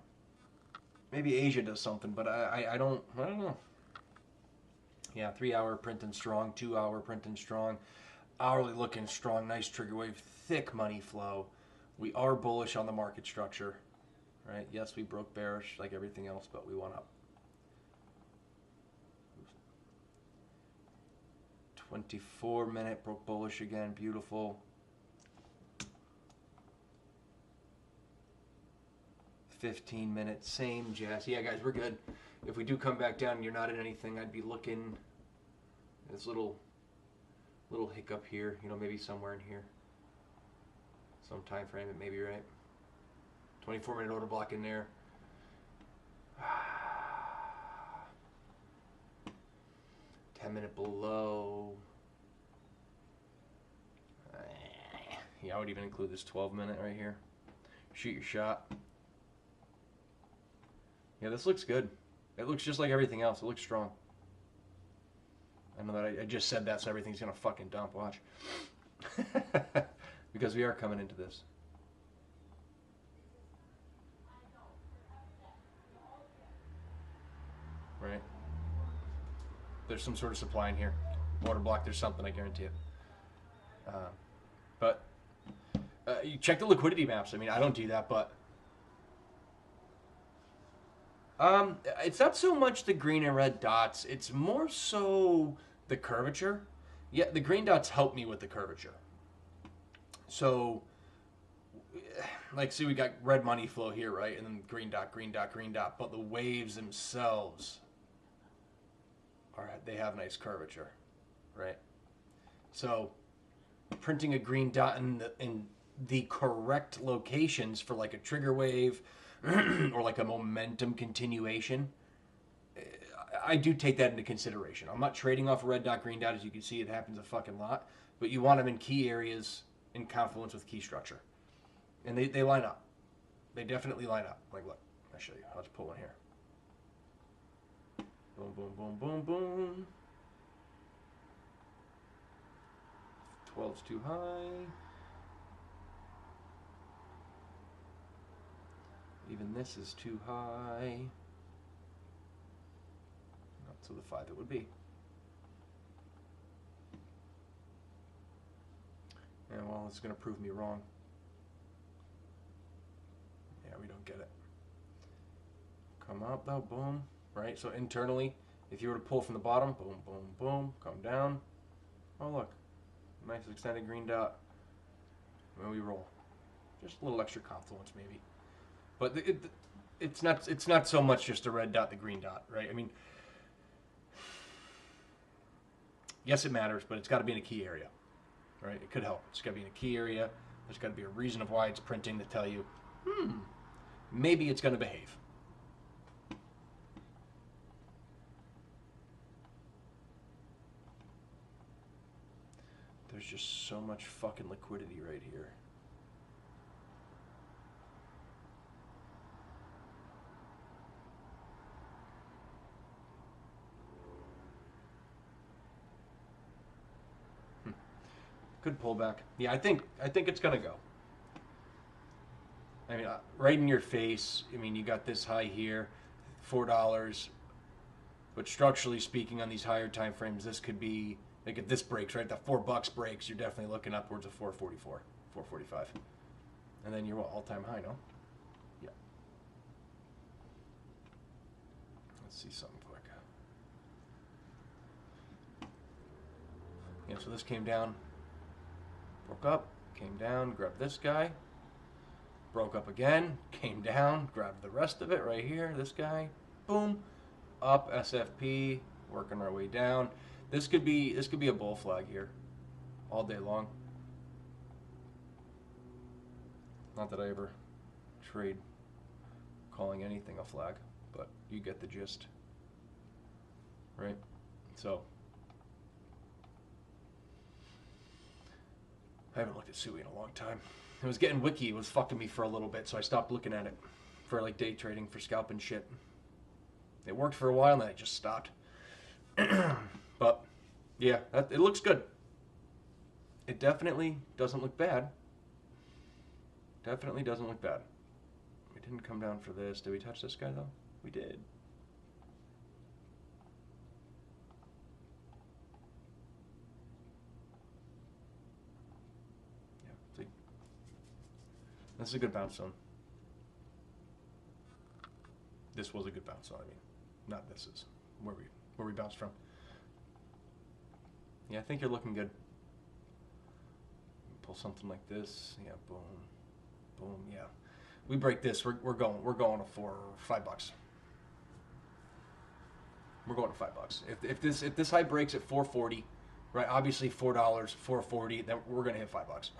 Maybe Asia does something, but I don't know. Yeah, 3 hour printing strong, 2 hour printing strong, hourly looking strong, nice trigger wave, thick money flow. We are bullish on the market structure, right? Yes, we broke bearish like everything else, but we went up. 24-minute broke bullish again, beautiful. 15-minute, same jazz. Yeah, guys, we're good. If we do come back down and you're not in anything, I'd be looking at this little hiccup here, you know, maybe somewhere in here. Some time frame, it may be right. 24-minute order block in there. 10-minute below. Yeah, I would even include this 12-minute right here. Shoot your shot. Yeah, this looks good. It looks just like everything else. It looks strong. I know that I just said that, so everything's going to fucking dump. Watch. Because we are coming into this. Right? There's some sort of supply in here. Water block, there's something, I guarantee it. But You check the liquidity maps. I mean, I don't do that, but it's not so much the green and red dots. It's more so the curvature. Yeah, the green dots help me with the curvature. So, like, see, we got red money flow here, right? And then green dot, green dot, green dot. But the waves themselves, all right, they have nice curvature, right? So, printing a green dot in the correct locations for like a trigger wave or like a momentum continuation, I do take that into consideration. I'm not trading off a red dot, green dot. As you can see, it happens a fucking lot. But you want them in key areas in confluence with key structure. And they line up. They definitely line up. Like, look, I'll show you. I'll just pull one here. Boom, boom, boom, boom, boom. 12's too high. Even this is too high. Not to the 5 it would be. And well, it's going to prove me wrong. Yeah, we don't get it. Come up though, boom. Right? So internally, if you were to pull from the bottom, boom, boom, boom, come down. Oh, look. Nice extended green dot. And we roll. Just a little extra confluence, maybe. But it's not so much just the red dot, the green dot, right? I mean, yes, it matters, but it's got to be in a key area, right? It could help. It's got to be in a key area. There's got to be a reason of why it's printing to tell you, maybe it's going to behave. There's just so much fucking liquidity right here. Good pullback. Yeah, I think it's gonna go. I mean, right in your face. I mean, you got this high here, $4. But structurally speaking, on these higher time frames, this could be like if this breaks, right? That $4 breaks, you're definitely looking upwards of 444, 445, and then you're what, all-time high, no? Yeah. Let's see something quick. Yeah, so this came down. Broke up, came down, grabbed this guy, broke up again, came down, grabbed the rest of it right here, this guy, boom, up, SFP, working our way down. This could be a bull flag here, all day long. Not that I ever trade calling anything a flag, but you get the gist, right? So. I haven't looked at Sui in a long time. It was getting wiki. It was fucking me for a little bit, so I stopped looking at it for like day trading, for scalping shit. It worked for a while, and then I just stopped. But yeah, it looks good. It definitely doesn't look bad. Definitely doesn't look bad. We didn't come down for this. Did we touch this guy though? We did. This is a good bounce zone. This was a good bounce zone, I mean. Not this is where we bounced from. Yeah, I think you're looking good. Pull something like this. Yeah, boom. Boom, yeah. We break this, we're going to $5. We're going to $5. If this high breaks at 440, right? Obviously $4, 440, then we're gonna hit $5.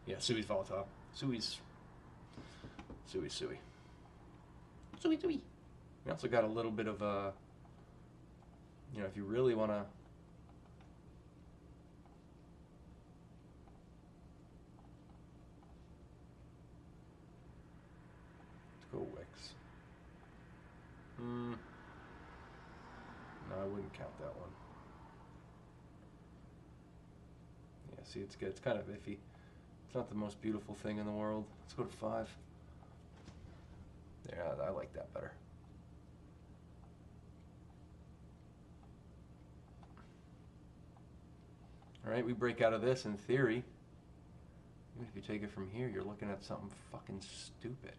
Yeah, Sui's volatile. Sui's. We also got a little bit of a, if you really want to, let's go Wix. No, I wouldn't count that one. Yeah, see, it's good. It's kind of iffy. It's not the most beautiful thing in the world. Let's go to 5. Yeah, I like that better. All right, we break out of this in theory. Even if you take it from here, you're looking at something fucking stupid.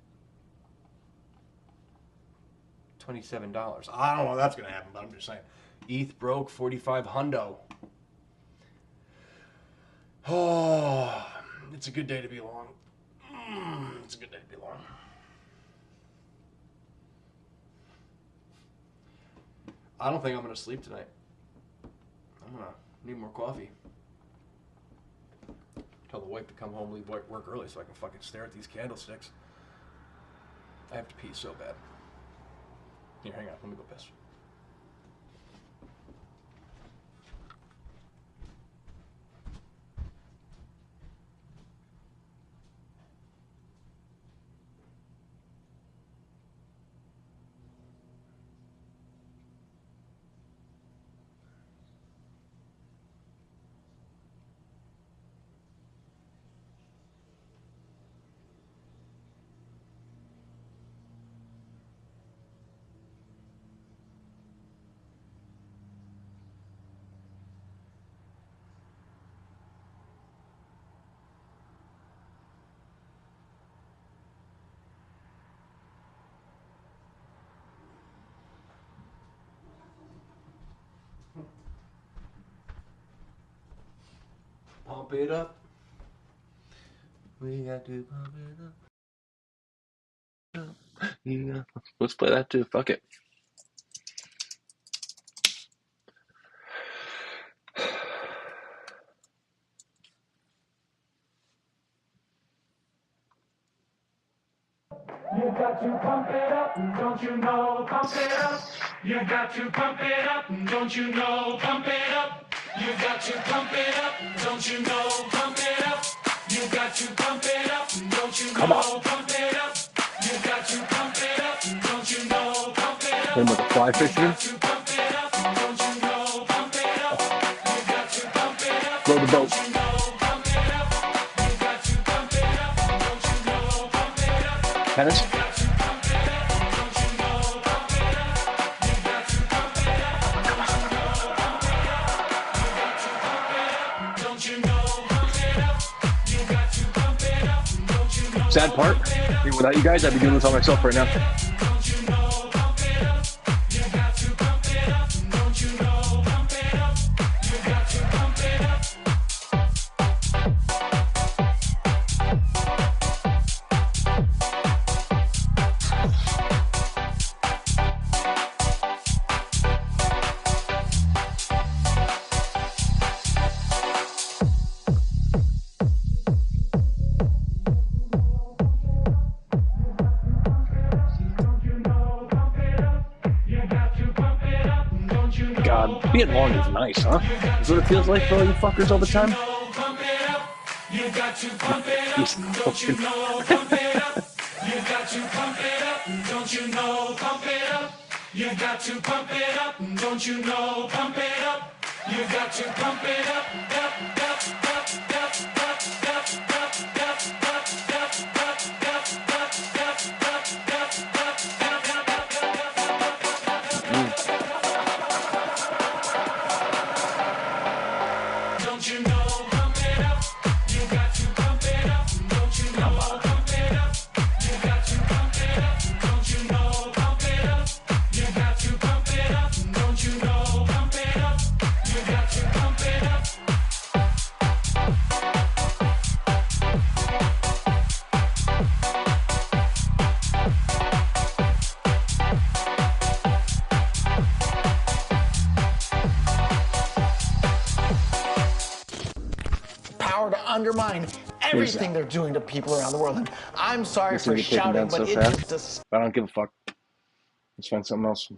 $27. I don't know if that's gonna happen, but I'm just saying. ETH broke 45 hundo. Oh, it's a good day to be long. It's a good day to be long. I don't think I'm gonna sleep tonight. I'm gonna need more coffee. Tell the wife to come home, leave work early so I can fucking stare at these candlesticks. I have to pee so bad. Here, hang on, let me go piss. Pump it up. We got to pump it up. Yeah. Let's play that too. Fuck it. You got to pump it up, don't you know? Pump it up. You got to pump it up, don't you know? Pump it up. You got to pump it up, don't you know? Pump it up. You got to pump it up, don't you know? Pump it up. You got to pump it up, don't you know? Pump it up. Him with the fly fisherman. Pump it up, don't you know? Pump it up. You got to pump it up. Blow the boat. Tennis. Sad part, without you guys, I'd be doing this all myself right now. God, being long is nice, huh? Is what it feels like for all you fuckers all the time? You got to pump it up, don't you know? Pump it up. You got to pump it up, don't you know? Pump it up. You got to pump it up, don't you know? Pump it up. You got to pump it up, up, up, up, up, up, up, up, up, up, don't you know? Pump it up. You got to pump it up. Don't you know? Pump it up. You got to pump it up. Don't you know? Pump it up. You got to pump it up. Don't you know? Pump it up. You got to pump it up. Power to undermine everything they're doing to people around the world. And I'm sorry This for will get taken shouting, down but so it fast. is I don't give a fuck. Let's find something else.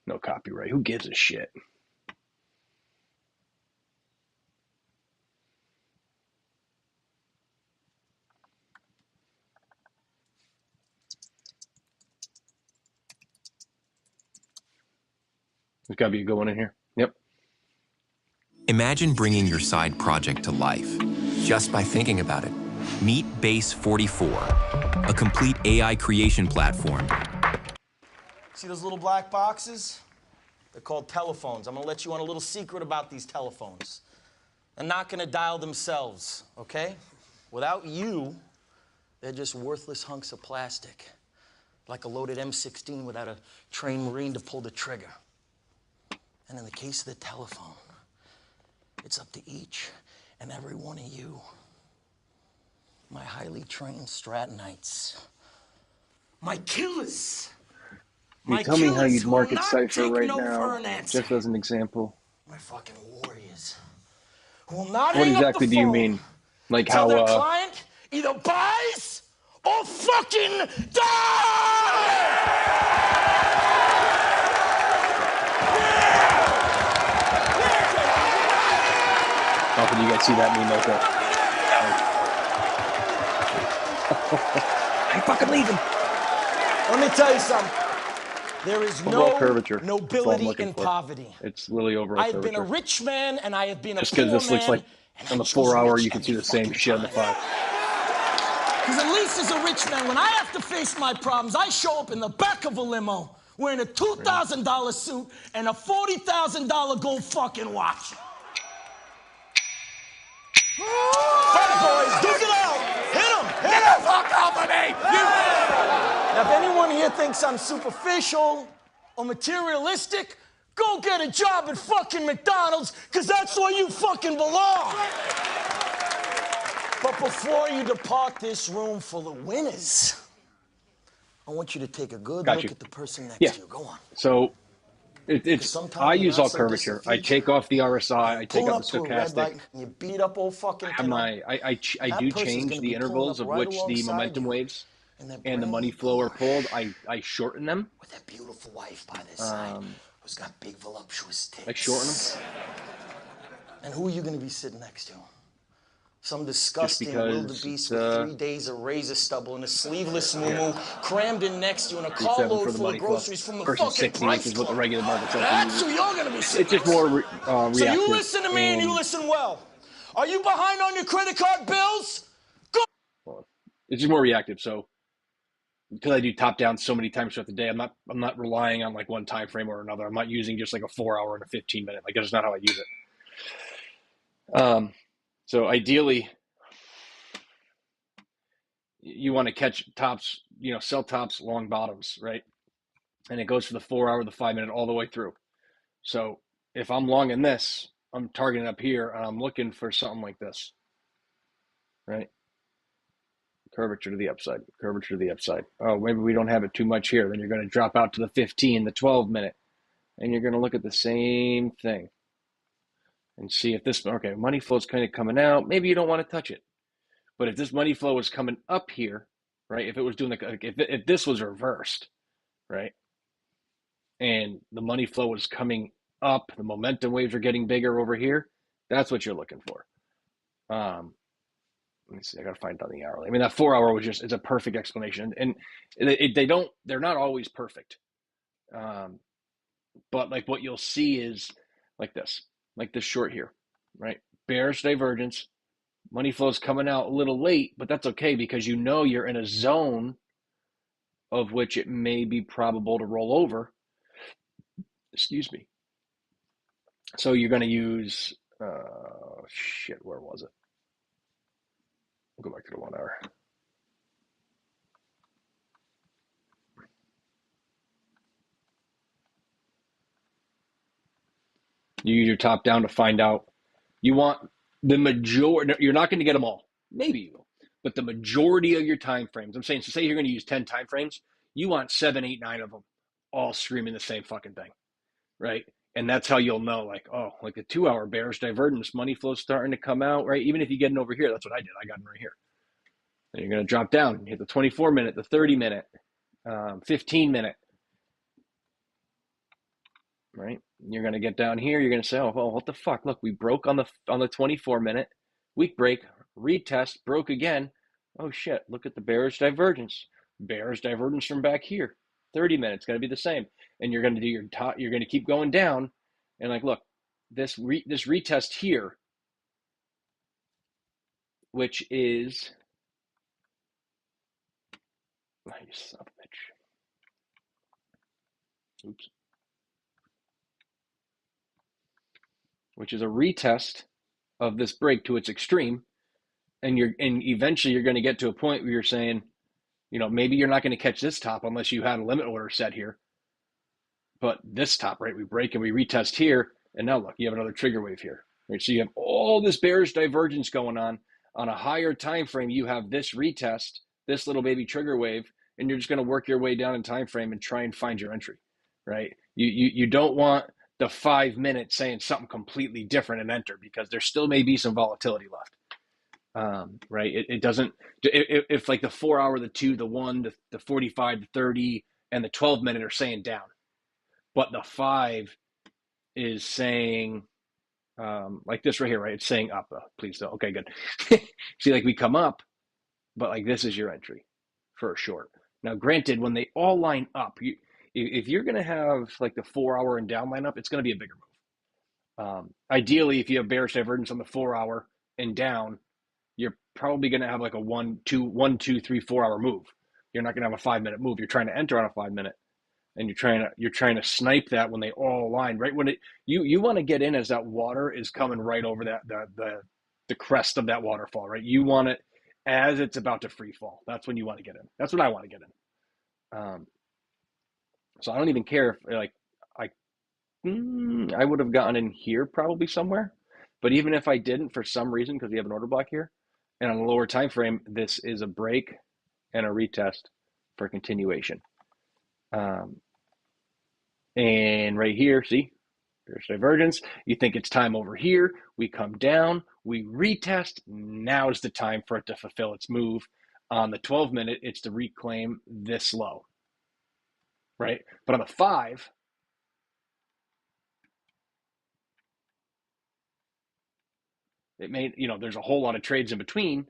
No copyright. Who gives a shit? There's got to be a good one in here. Yep. Imagine bringing your side project to life just by thinking about it. Meet Base 44, a complete AI creation platform. See those little black boxes? They're called telephones. I'm going to let you on a little secret about these telephones. They're not going to dial themselves, okay? Without you, they're just worthless hunks of plastic, like a loaded M16 without a trained Marine to pull the trigger. And in the case of the telephone, it's up to each and every one of you, my highly trained Stratonites, my killers. Can you tell me how you'd market Cypher right now, just as an example? My fucking warriors who will not What hang up the exactly do you phone mean? Like until their how, client either buys or fucking dies! how can you guys see that meme like that? I fucking leave him. Let me tell you something. There is Overall no curvature. That's all I'm nobility looking in for. poverty. It's literally overall I have curvature. been a rich man and I have been a Just because poor this looks man. like on the 4 hour, you can see the same shit on the 5. Because at least as a rich man, when I have to face my problems, I show up in the back of a limo wearing a $2,000 suit and a $40,000 gold fucking watch. Fight boys, duke it out! Hit him! Hit him! Fuck off of me! Now, if anyone here thinks I'm superficial or materialistic, go get a job at fucking McDonald's, because that's where you fucking belong. But before you depart this room full of winners, I want you to take a good look at the person next to you. Go on. So it's I use all curvature. I take off the RSI. I take out the stochastic. You beat up old fucking I do change the intervals of which the momentum waves and the money flow are pulled. I shorten them. With that beautiful wife by their side who's got big voluptuous tits. I shorten them. And who are you going to be sitting next to? Some disgusting wildebeest with 3 days of razor stubble and a sleeveless moo crammed in next to you and a carload full of groceries from the fucking 60, price which is what the club. regular market sells. That's who you're going to be sitting It's just more reactive. So you listen to me and you listen well. Are you behind on your credit card bills? Go. It's just more reactive. So because I do top down so many times throughout the day, I'm not relying on like one time frame or another. I'm not using just like a 4 hour and a 15-minute. Like that's not how I use it. So ideally, you want to catch tops, sell tops, long bottoms, right? And it goes for the 4 hour, the 5 minute, all the way through. So if I'm long in this, I'm targeting up here and I'm looking for something like this, right? Curvature to the upside, curvature to the upside. Oh, maybe we don't have it too much here. Then you're going to drop out to the 15, the 12-minute, and you're going to look at the same thing and see if this, okay, money flow is kind of coming out. Maybe you don't want to touch it. But if this money flow was coming up here, right? If it was doing if this was reversed, right? And the money flow was coming up, the momentum waves are getting bigger over here. That's what you're looking for. Let me see. I got to find it on the hourly. I mean, that 4 hour it's a perfect explanation, and they're not always perfect. But like what you'll see is like this short here, right? Bearish divergence. Money flow is coming out a little late, but that's okay because you're in a zone of which it may be probable to roll over. Excuse me. So you're going to use, where was it? I'll go back to the 1 hour. You use your top down to find out. You want the majority, you're not going to get them all. Maybe you will, but the majority of your time frames, I'm saying, so say you're going to use 10 time frames, you want 7, 8, 9 of them all screaming the same fucking thing, right? And that's how you'll know, like, oh, like a 2 hour bearish divergence, money flow starting to come out, right? Even if you get it over here, that's what I did. I got it right here. Then you're going to drop down, hit the 24-minute, the 30-minute, 15-minute, right? You're going to get down here. You're going to say, oh, well, what the fuck? Look, we broke on the 24-minute, week break, retest, broke again. Oh shit! Look at the bearish divergence. Bearish divergence from back here. 30 minutes going to be the same, and you're going to do your top. You're going to keep going down, and like, look, this retest here, which is, oh, you son of a bitch. Oops. which is a retest of this break to its extreme, and eventually you're going to get to a point where you're saying, maybe you're not going to catch this top unless you had a limit order set here. But this top, right, we break and we retest here, and now look, you have another trigger wave here. Right? So you have all this bearish divergence going on a higher time frame. You have this retest, this little baby trigger wave, and you're just going to work your way down in time frame and try and find your entry, right? You don't want the 5 minutes saying something completely different and enter, because there still may be some volatility left. Right? It doesn't, if like the 4 hour, the 2, the 1, the 45, the 30, and the 12 minute are saying down, but the 5 is saying, like this right here, right? It's saying up. Please don't. Okay, good. See, like we come up, but like this is your entry for a short. Now, granted, when they all line up, if you're going to have like the 4 hour and down lineup, it's going to be a bigger move. Ideally, if you have bearish divergence on the 4 hour and down, you're probably going to have like a 1, 2, 3, 4 hour move. You're not going to have a 5 minute move. You're trying to enter on a 5 minute, and you're trying to snipe that when they all align, right? When you want to get in as that water is coming right over that the crest of that waterfall, right? You want it as it's about to free fall. That's when you want to get in. That's what I want to get in. So I don't even care if like I would have gotten in here probably somewhere, but even if I didn't for some reason, because we have an order block here, and on a lower time frame, this is a break and a retest for continuation. And right here, see, there's divergence. You think it's time over here. We come down, we retest. Now is the time for it to fulfill its move. On the 12 minute, it's to reclaim this low, right? But on the 5, it may, there's a whole lot of trades in between,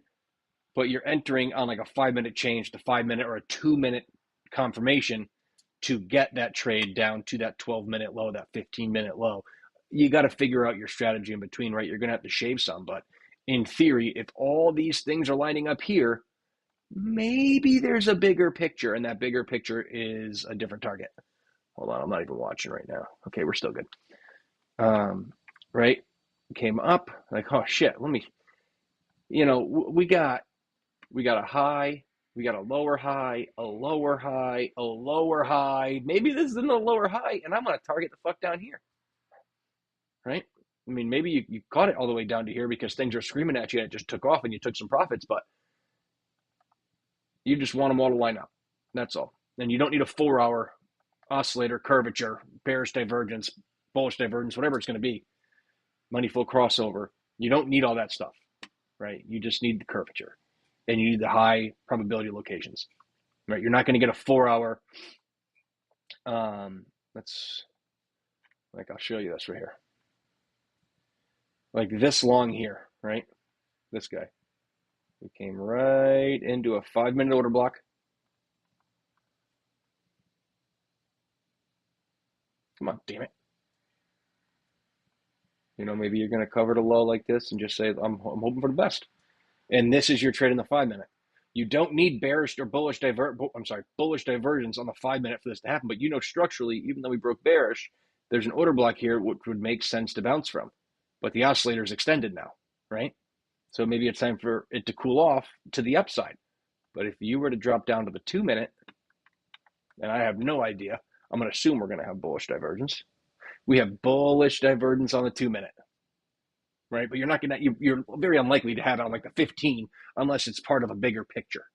but you're entering on like a 5 minute change, the 5 minute or a 2 minute confirmation to get that trade down to that 12 minute low, that 15 minute low. You got to figure out your strategy in between, right? You're going to have to shave some, but in theory, if all these things are lining up here, maybe there's a bigger picture, and that bigger picture is a different target. Hold on, I'm not even watching right now. Okay, we're still good. Right? Came up, like, oh shit, let me, we got a high, we got a lower high, a lower high, a lower high. Maybe this isn't a lower high, and I'm going to target the fuck down here. Right? I mean, maybe you caught it all the way down to here because things are screaming at you and it just took off and you took some profits, but you just want them all to line up. That's all. And you don't need a 4 hour oscillator, curvature, bearish divergence, bullish divergence, whatever it's going to be, money flow crossover. You don't need all that stuff, right? You just need the curvature, and you need the high probability locations, right? You're not going to get a 4 hour. Let's, like, I'll show you this right here. Like this long here, right? This guy. We came right into a 5 minute order block. Come on, damn it. Maybe you're going to cover the low like this and just say, I'm hoping for the best. And this is your trade in the 5 minute. You don't need bearish or bullish divergence on the 5 minute for this to happen. But structurally, even though we broke bearish, there's an order block here which would make sense to bounce from. But the oscillator is extended now, right? So maybe it's time for it to cool off to the upside. But if you were to drop down to the 2 minute, and I have no idea, I'm going to assume we're going to have bullish divergence. We have bullish divergence on the 2 minute, right? But you're very unlikely to have it on like the 15 unless it's part of a bigger picture.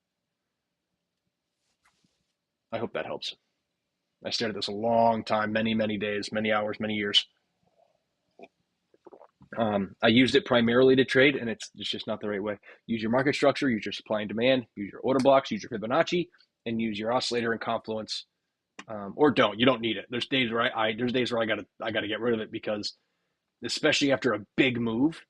I hope that helps. I stared at this a long time, many, many days, many hours, many years. I used it primarily to trade, and it's just not the right way. Use your market structure, use your supply and demand, use your order blocks, use your Fibonacci, and use your oscillator and confluence. Or don't. You don't need it. There's days where I gotta get rid of it, because especially after a big move,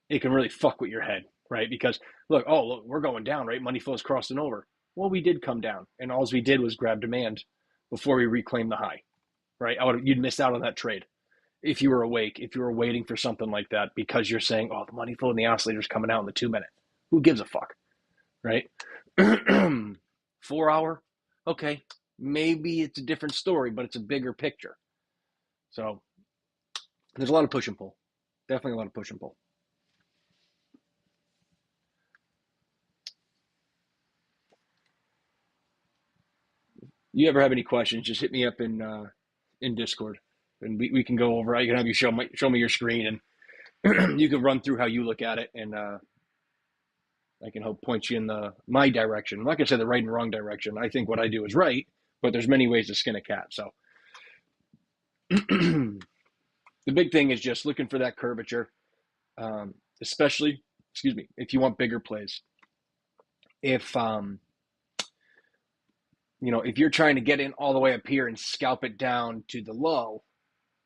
it can really fuck with your head, right? Because look, we're going down, right? Money flow's crossing over. Well, we did come down, and all we did was grab demand before we reclaimed the high, right? You'd miss out on that trade if you were awake, if you were waiting for something like that, because you're saying, the money flow in the oscillator's coming out in the 2 minute. Who gives a fuck, right? 4 hour, okay, maybe it's a different story, but it's a bigger picture. So There's a lot of push and pull. Definitely a lot of push and pull. You ever have any questions, just hit me up in Discord, and we can go over. I can have you show me your screen, and you can run through how you look at it, and I can help point you in my direction. I'm not gonna say the right and wrong direction. I think what I do is right, but there's many ways to skin a cat. So the big thing is just looking for that curvature, especially, excuse me, if you want bigger plays. If if you're trying to get in all the way up here and scalp it down to the low,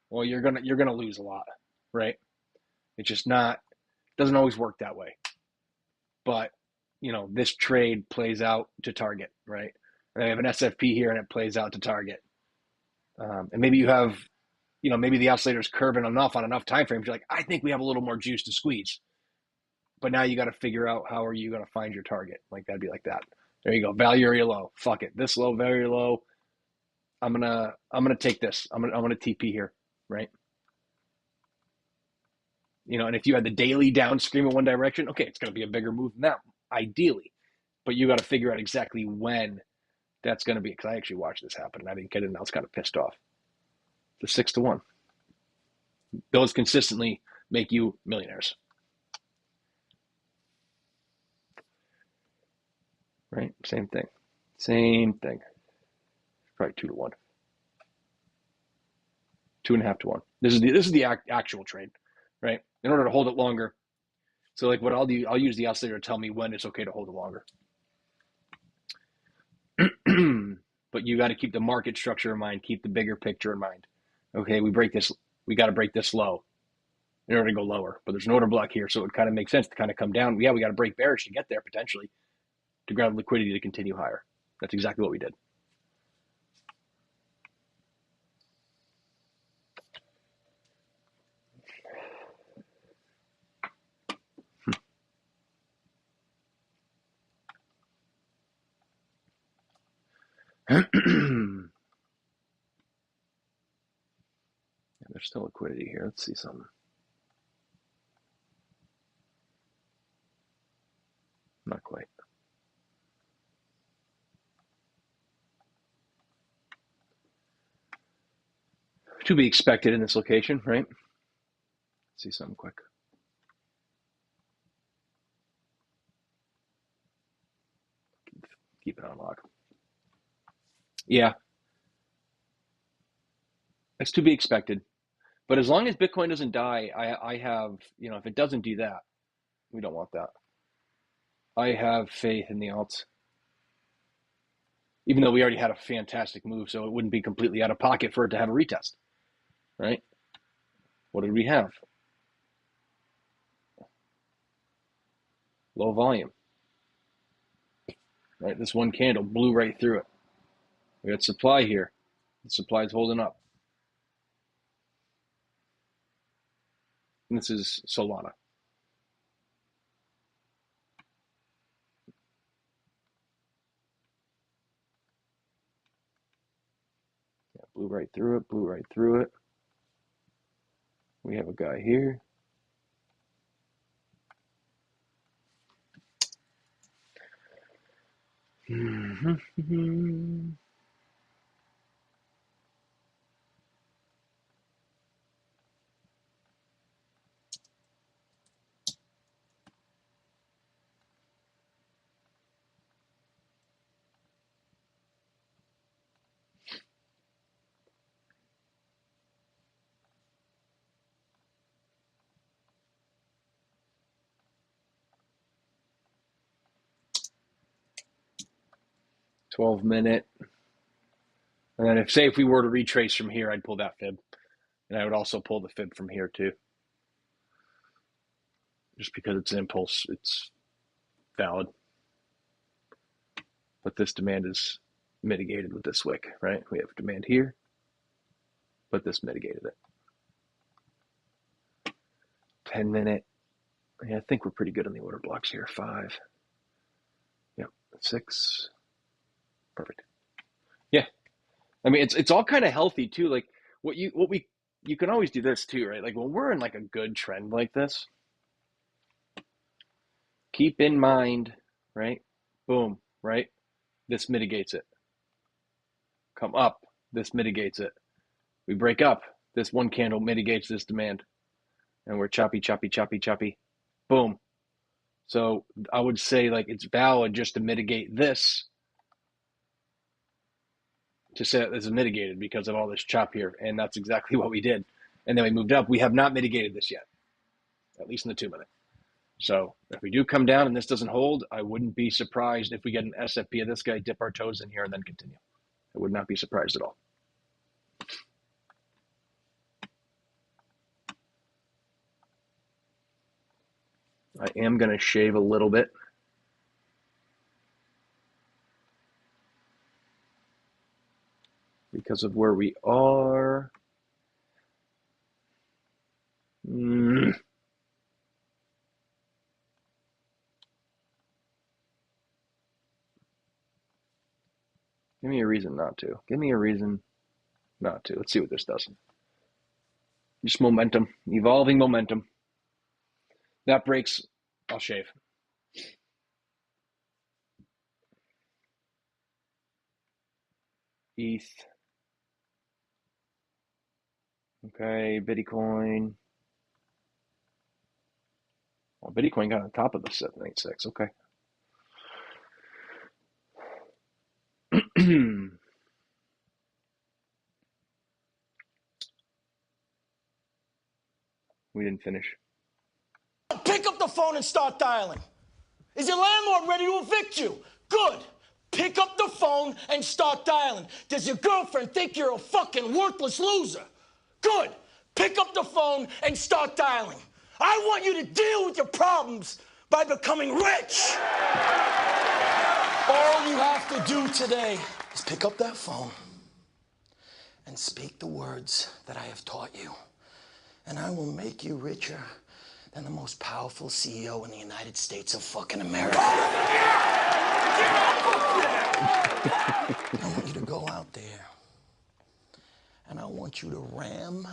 well, you're gonna lose a lot, right? It's just not doesn't always work that way. But this trade plays out to target, right? And I have an SFP here, and it plays out to target. And maybe you have, maybe the oscillator's curving enough on enough time frames. You're like, I think we have a little more juice to squeeze. But now you got to figure out how are you going to find your target. Like that'd be like that. There you go. Value area low. Fuck it. This low, very low. I'm gonna take this. I'm gonna TP here, right? And if you had the daily down scream in one direction, okay, it's gonna be a bigger move than that, ideally. But you got to figure out exactly when that's going to be. Because I actually watched this happen, and I didn't get it, and I was kind of pissed off. The 6-1. Those consistently make you millionaires. Right? Same thing. Same thing. Probably 2-1. 2.5 to 1. This is the actual trade, right? In order to hold it longer. So like what I'll do, I'll use the oscillator to tell me when it's okay to hold it longer. But you got to keep the market structure in mind, keep the bigger picture in mind. Okay, we got to break this low in order to go lower. But there's an order block here, so it kind of makes sense to kind of come down. Yeah, we got to break bearish to get there potentially to grab liquidity to continue higher. That's exactly what we did. There's still liquidity here. Let's see something. Not quite. To be expected in this location, right? Let's see something quick. Keep it on lock. Yeah. It's to be expected. But as long as Bitcoin doesn't die, I have, if it doesn't do that, we don't want that. I have faith in the alts. Even though we already had a fantastic move, so it wouldn't be completely out of pocket for it to have a retest, right? What did we have? Low volume, right? This one candle blew right through it. We got supply here. The supply is holding up. And this is Solana. Yeah, blew right through it, blew right through it. We have a guy here. Mm-hmm. 12-minute. And then if we were to retrace from here, I'd pull that fib. And I would also pull the fib from here too. Just because it's an impulse, it's valid. But this demand is mitigated with this wick, right? We have demand here, but this mitigated it. 10-minute. Yeah, I think we're pretty good on the order blocks here. 5. Yep. 6. Perfect. Yeah. I mean, it's all kind of healthy too. Like what we you can always do this too, right? Like when we're in like a good trend like this, keep in mind, right? Boom, right? This mitigates it. Come up, this mitigates it. We break up, this one candle mitigates this demand. And we're choppy, choppy, choppy, choppy. Boom. So I would say like it's valid just to mitigate this, to say that this is mitigated because of all this chop here. And that's exactly what we did. And then we moved up. We have not mitigated this yet, at least in the 2 minute. So if we do come down and this doesn't hold, I wouldn't be surprised if we get an SFP of this guy, dip our toes in here, and then continue. I would not be surprised at all. I am going to shave a little bit. Because of where we are. Give me a reason not to. Give me a reason not to. Let's see what this does. Just momentum, evolving momentum. That breaks, I'll shave. ETH. Okay, Bitcoin. Well, Bitcoin got on top of the 786. Okay. We didn't finish. Pick up the phone and start dialing. Is your landlord ready to evict you? Good. Pick up the phone and start dialing. Does your girlfriend think you're a fucking worthless loser? Good. Pick up the phone and start dialing. I want you to deal with your problems by becoming rich. All you have to do today is pick up that phone and speak the words that I have taught you. And I will make you richer than the most powerful CEO in the United States of fucking America. I want you to go out there and I want you to ram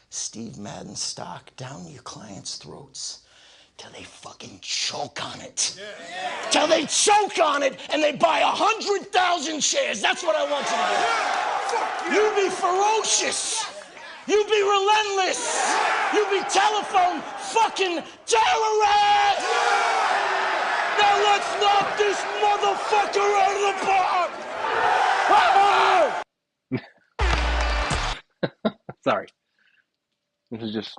Steve Madden's stock down your clients' throats till they fucking choke on it. Till they choke on it and they buy 100,000 shares. That's what I want you to do. You be ferocious. You be relentless. You be telephone fucking terrorist. Now let's knock this motherfucker out of the park. Sorry. This is just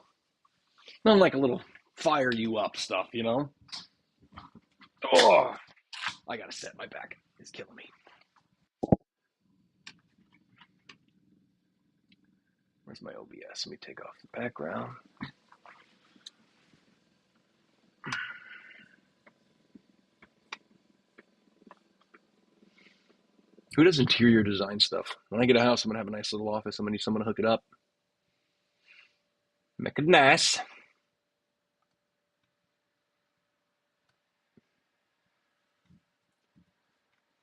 not like a little fire you up stuff, you know? Oh, I gotta set my back. It's killing me. Where's my OBS? Let me take off the background. Who does interior design stuff? When I get a house, I'm gonna have a nice little office. I'm gonna need someone to hook it up. Make it nice.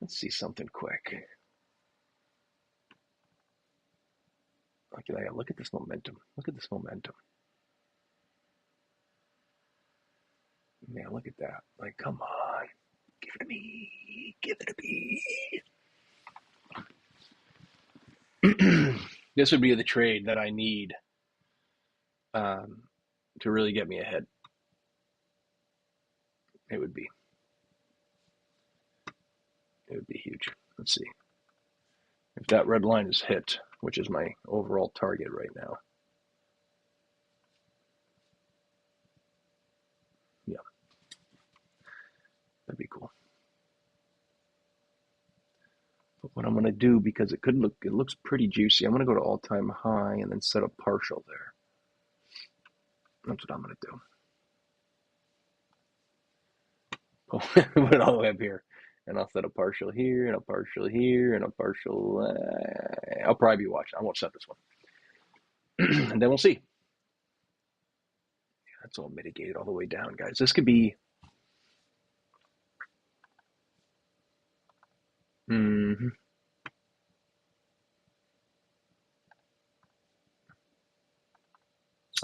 Let's see something quick. Look at this momentum. Look at this momentum. Man, look at that. Like, come on. Give it to me. Give it to me. This would be the trade that I need to really get me ahead. It would be huge. Let's see. If that red line is hit, which is my overall target right now. Yeah. That'd be cool. But what I'm going to do, because it looks pretty juicy, I'm going to go to all-time high and then set a partial there. That's what I'm going to do. Put it all the way up here. And I'll set a partial here, and a partial here, and a partial... I'll probably be watching. I won't set this one. And then we'll see. That's all mitigated all the way down, guys. This could be...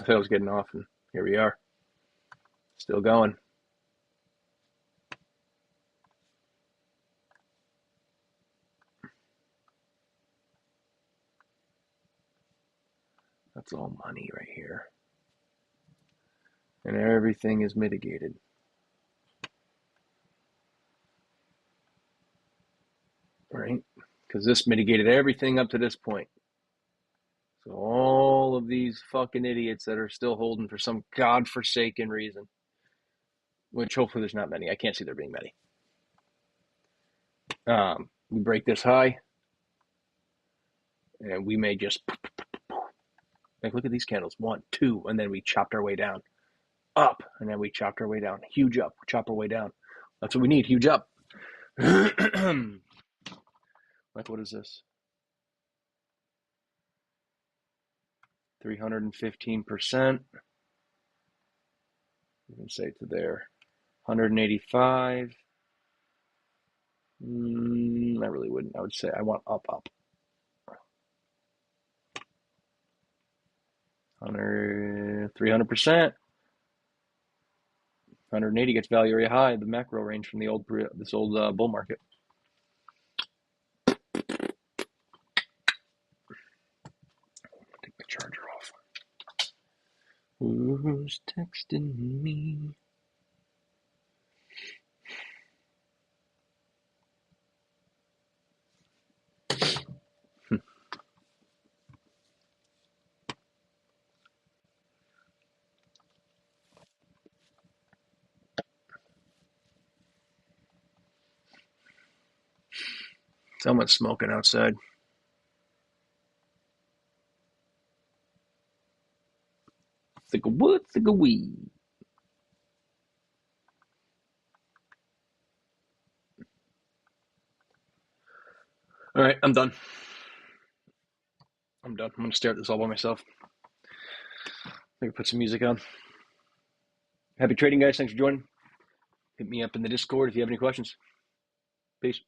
I thought I was getting off, and here we are. Still going. That's all money right here. And everything is mitigated. Right? Because this mitigated everything up to this point. So all of these fucking idiots that are still holding for some godforsaken reason, which hopefully there's not many. I can't see there being many. We break this high, and we may just like look at these candles. 1, 2, and then we chopped our way down. Up, and then we chopped our way down. Huge up, chop our way down. That's what we need. Huge up. Like what is this? 315%. You can say to there. 185. I really wouldn't. I would say I want up, up. 300%. 180 gets value area high, the macro range from the old bull market. Take my charger off. Who's texting me? Someone's smoking outside. Think of wood, think of weed. All right, I'm done. I'm going to stare at this all by myself. Maybe put some music on. Happy trading, guys. Thanks for joining. Hit me up in the Discord if you have any questions. Peace.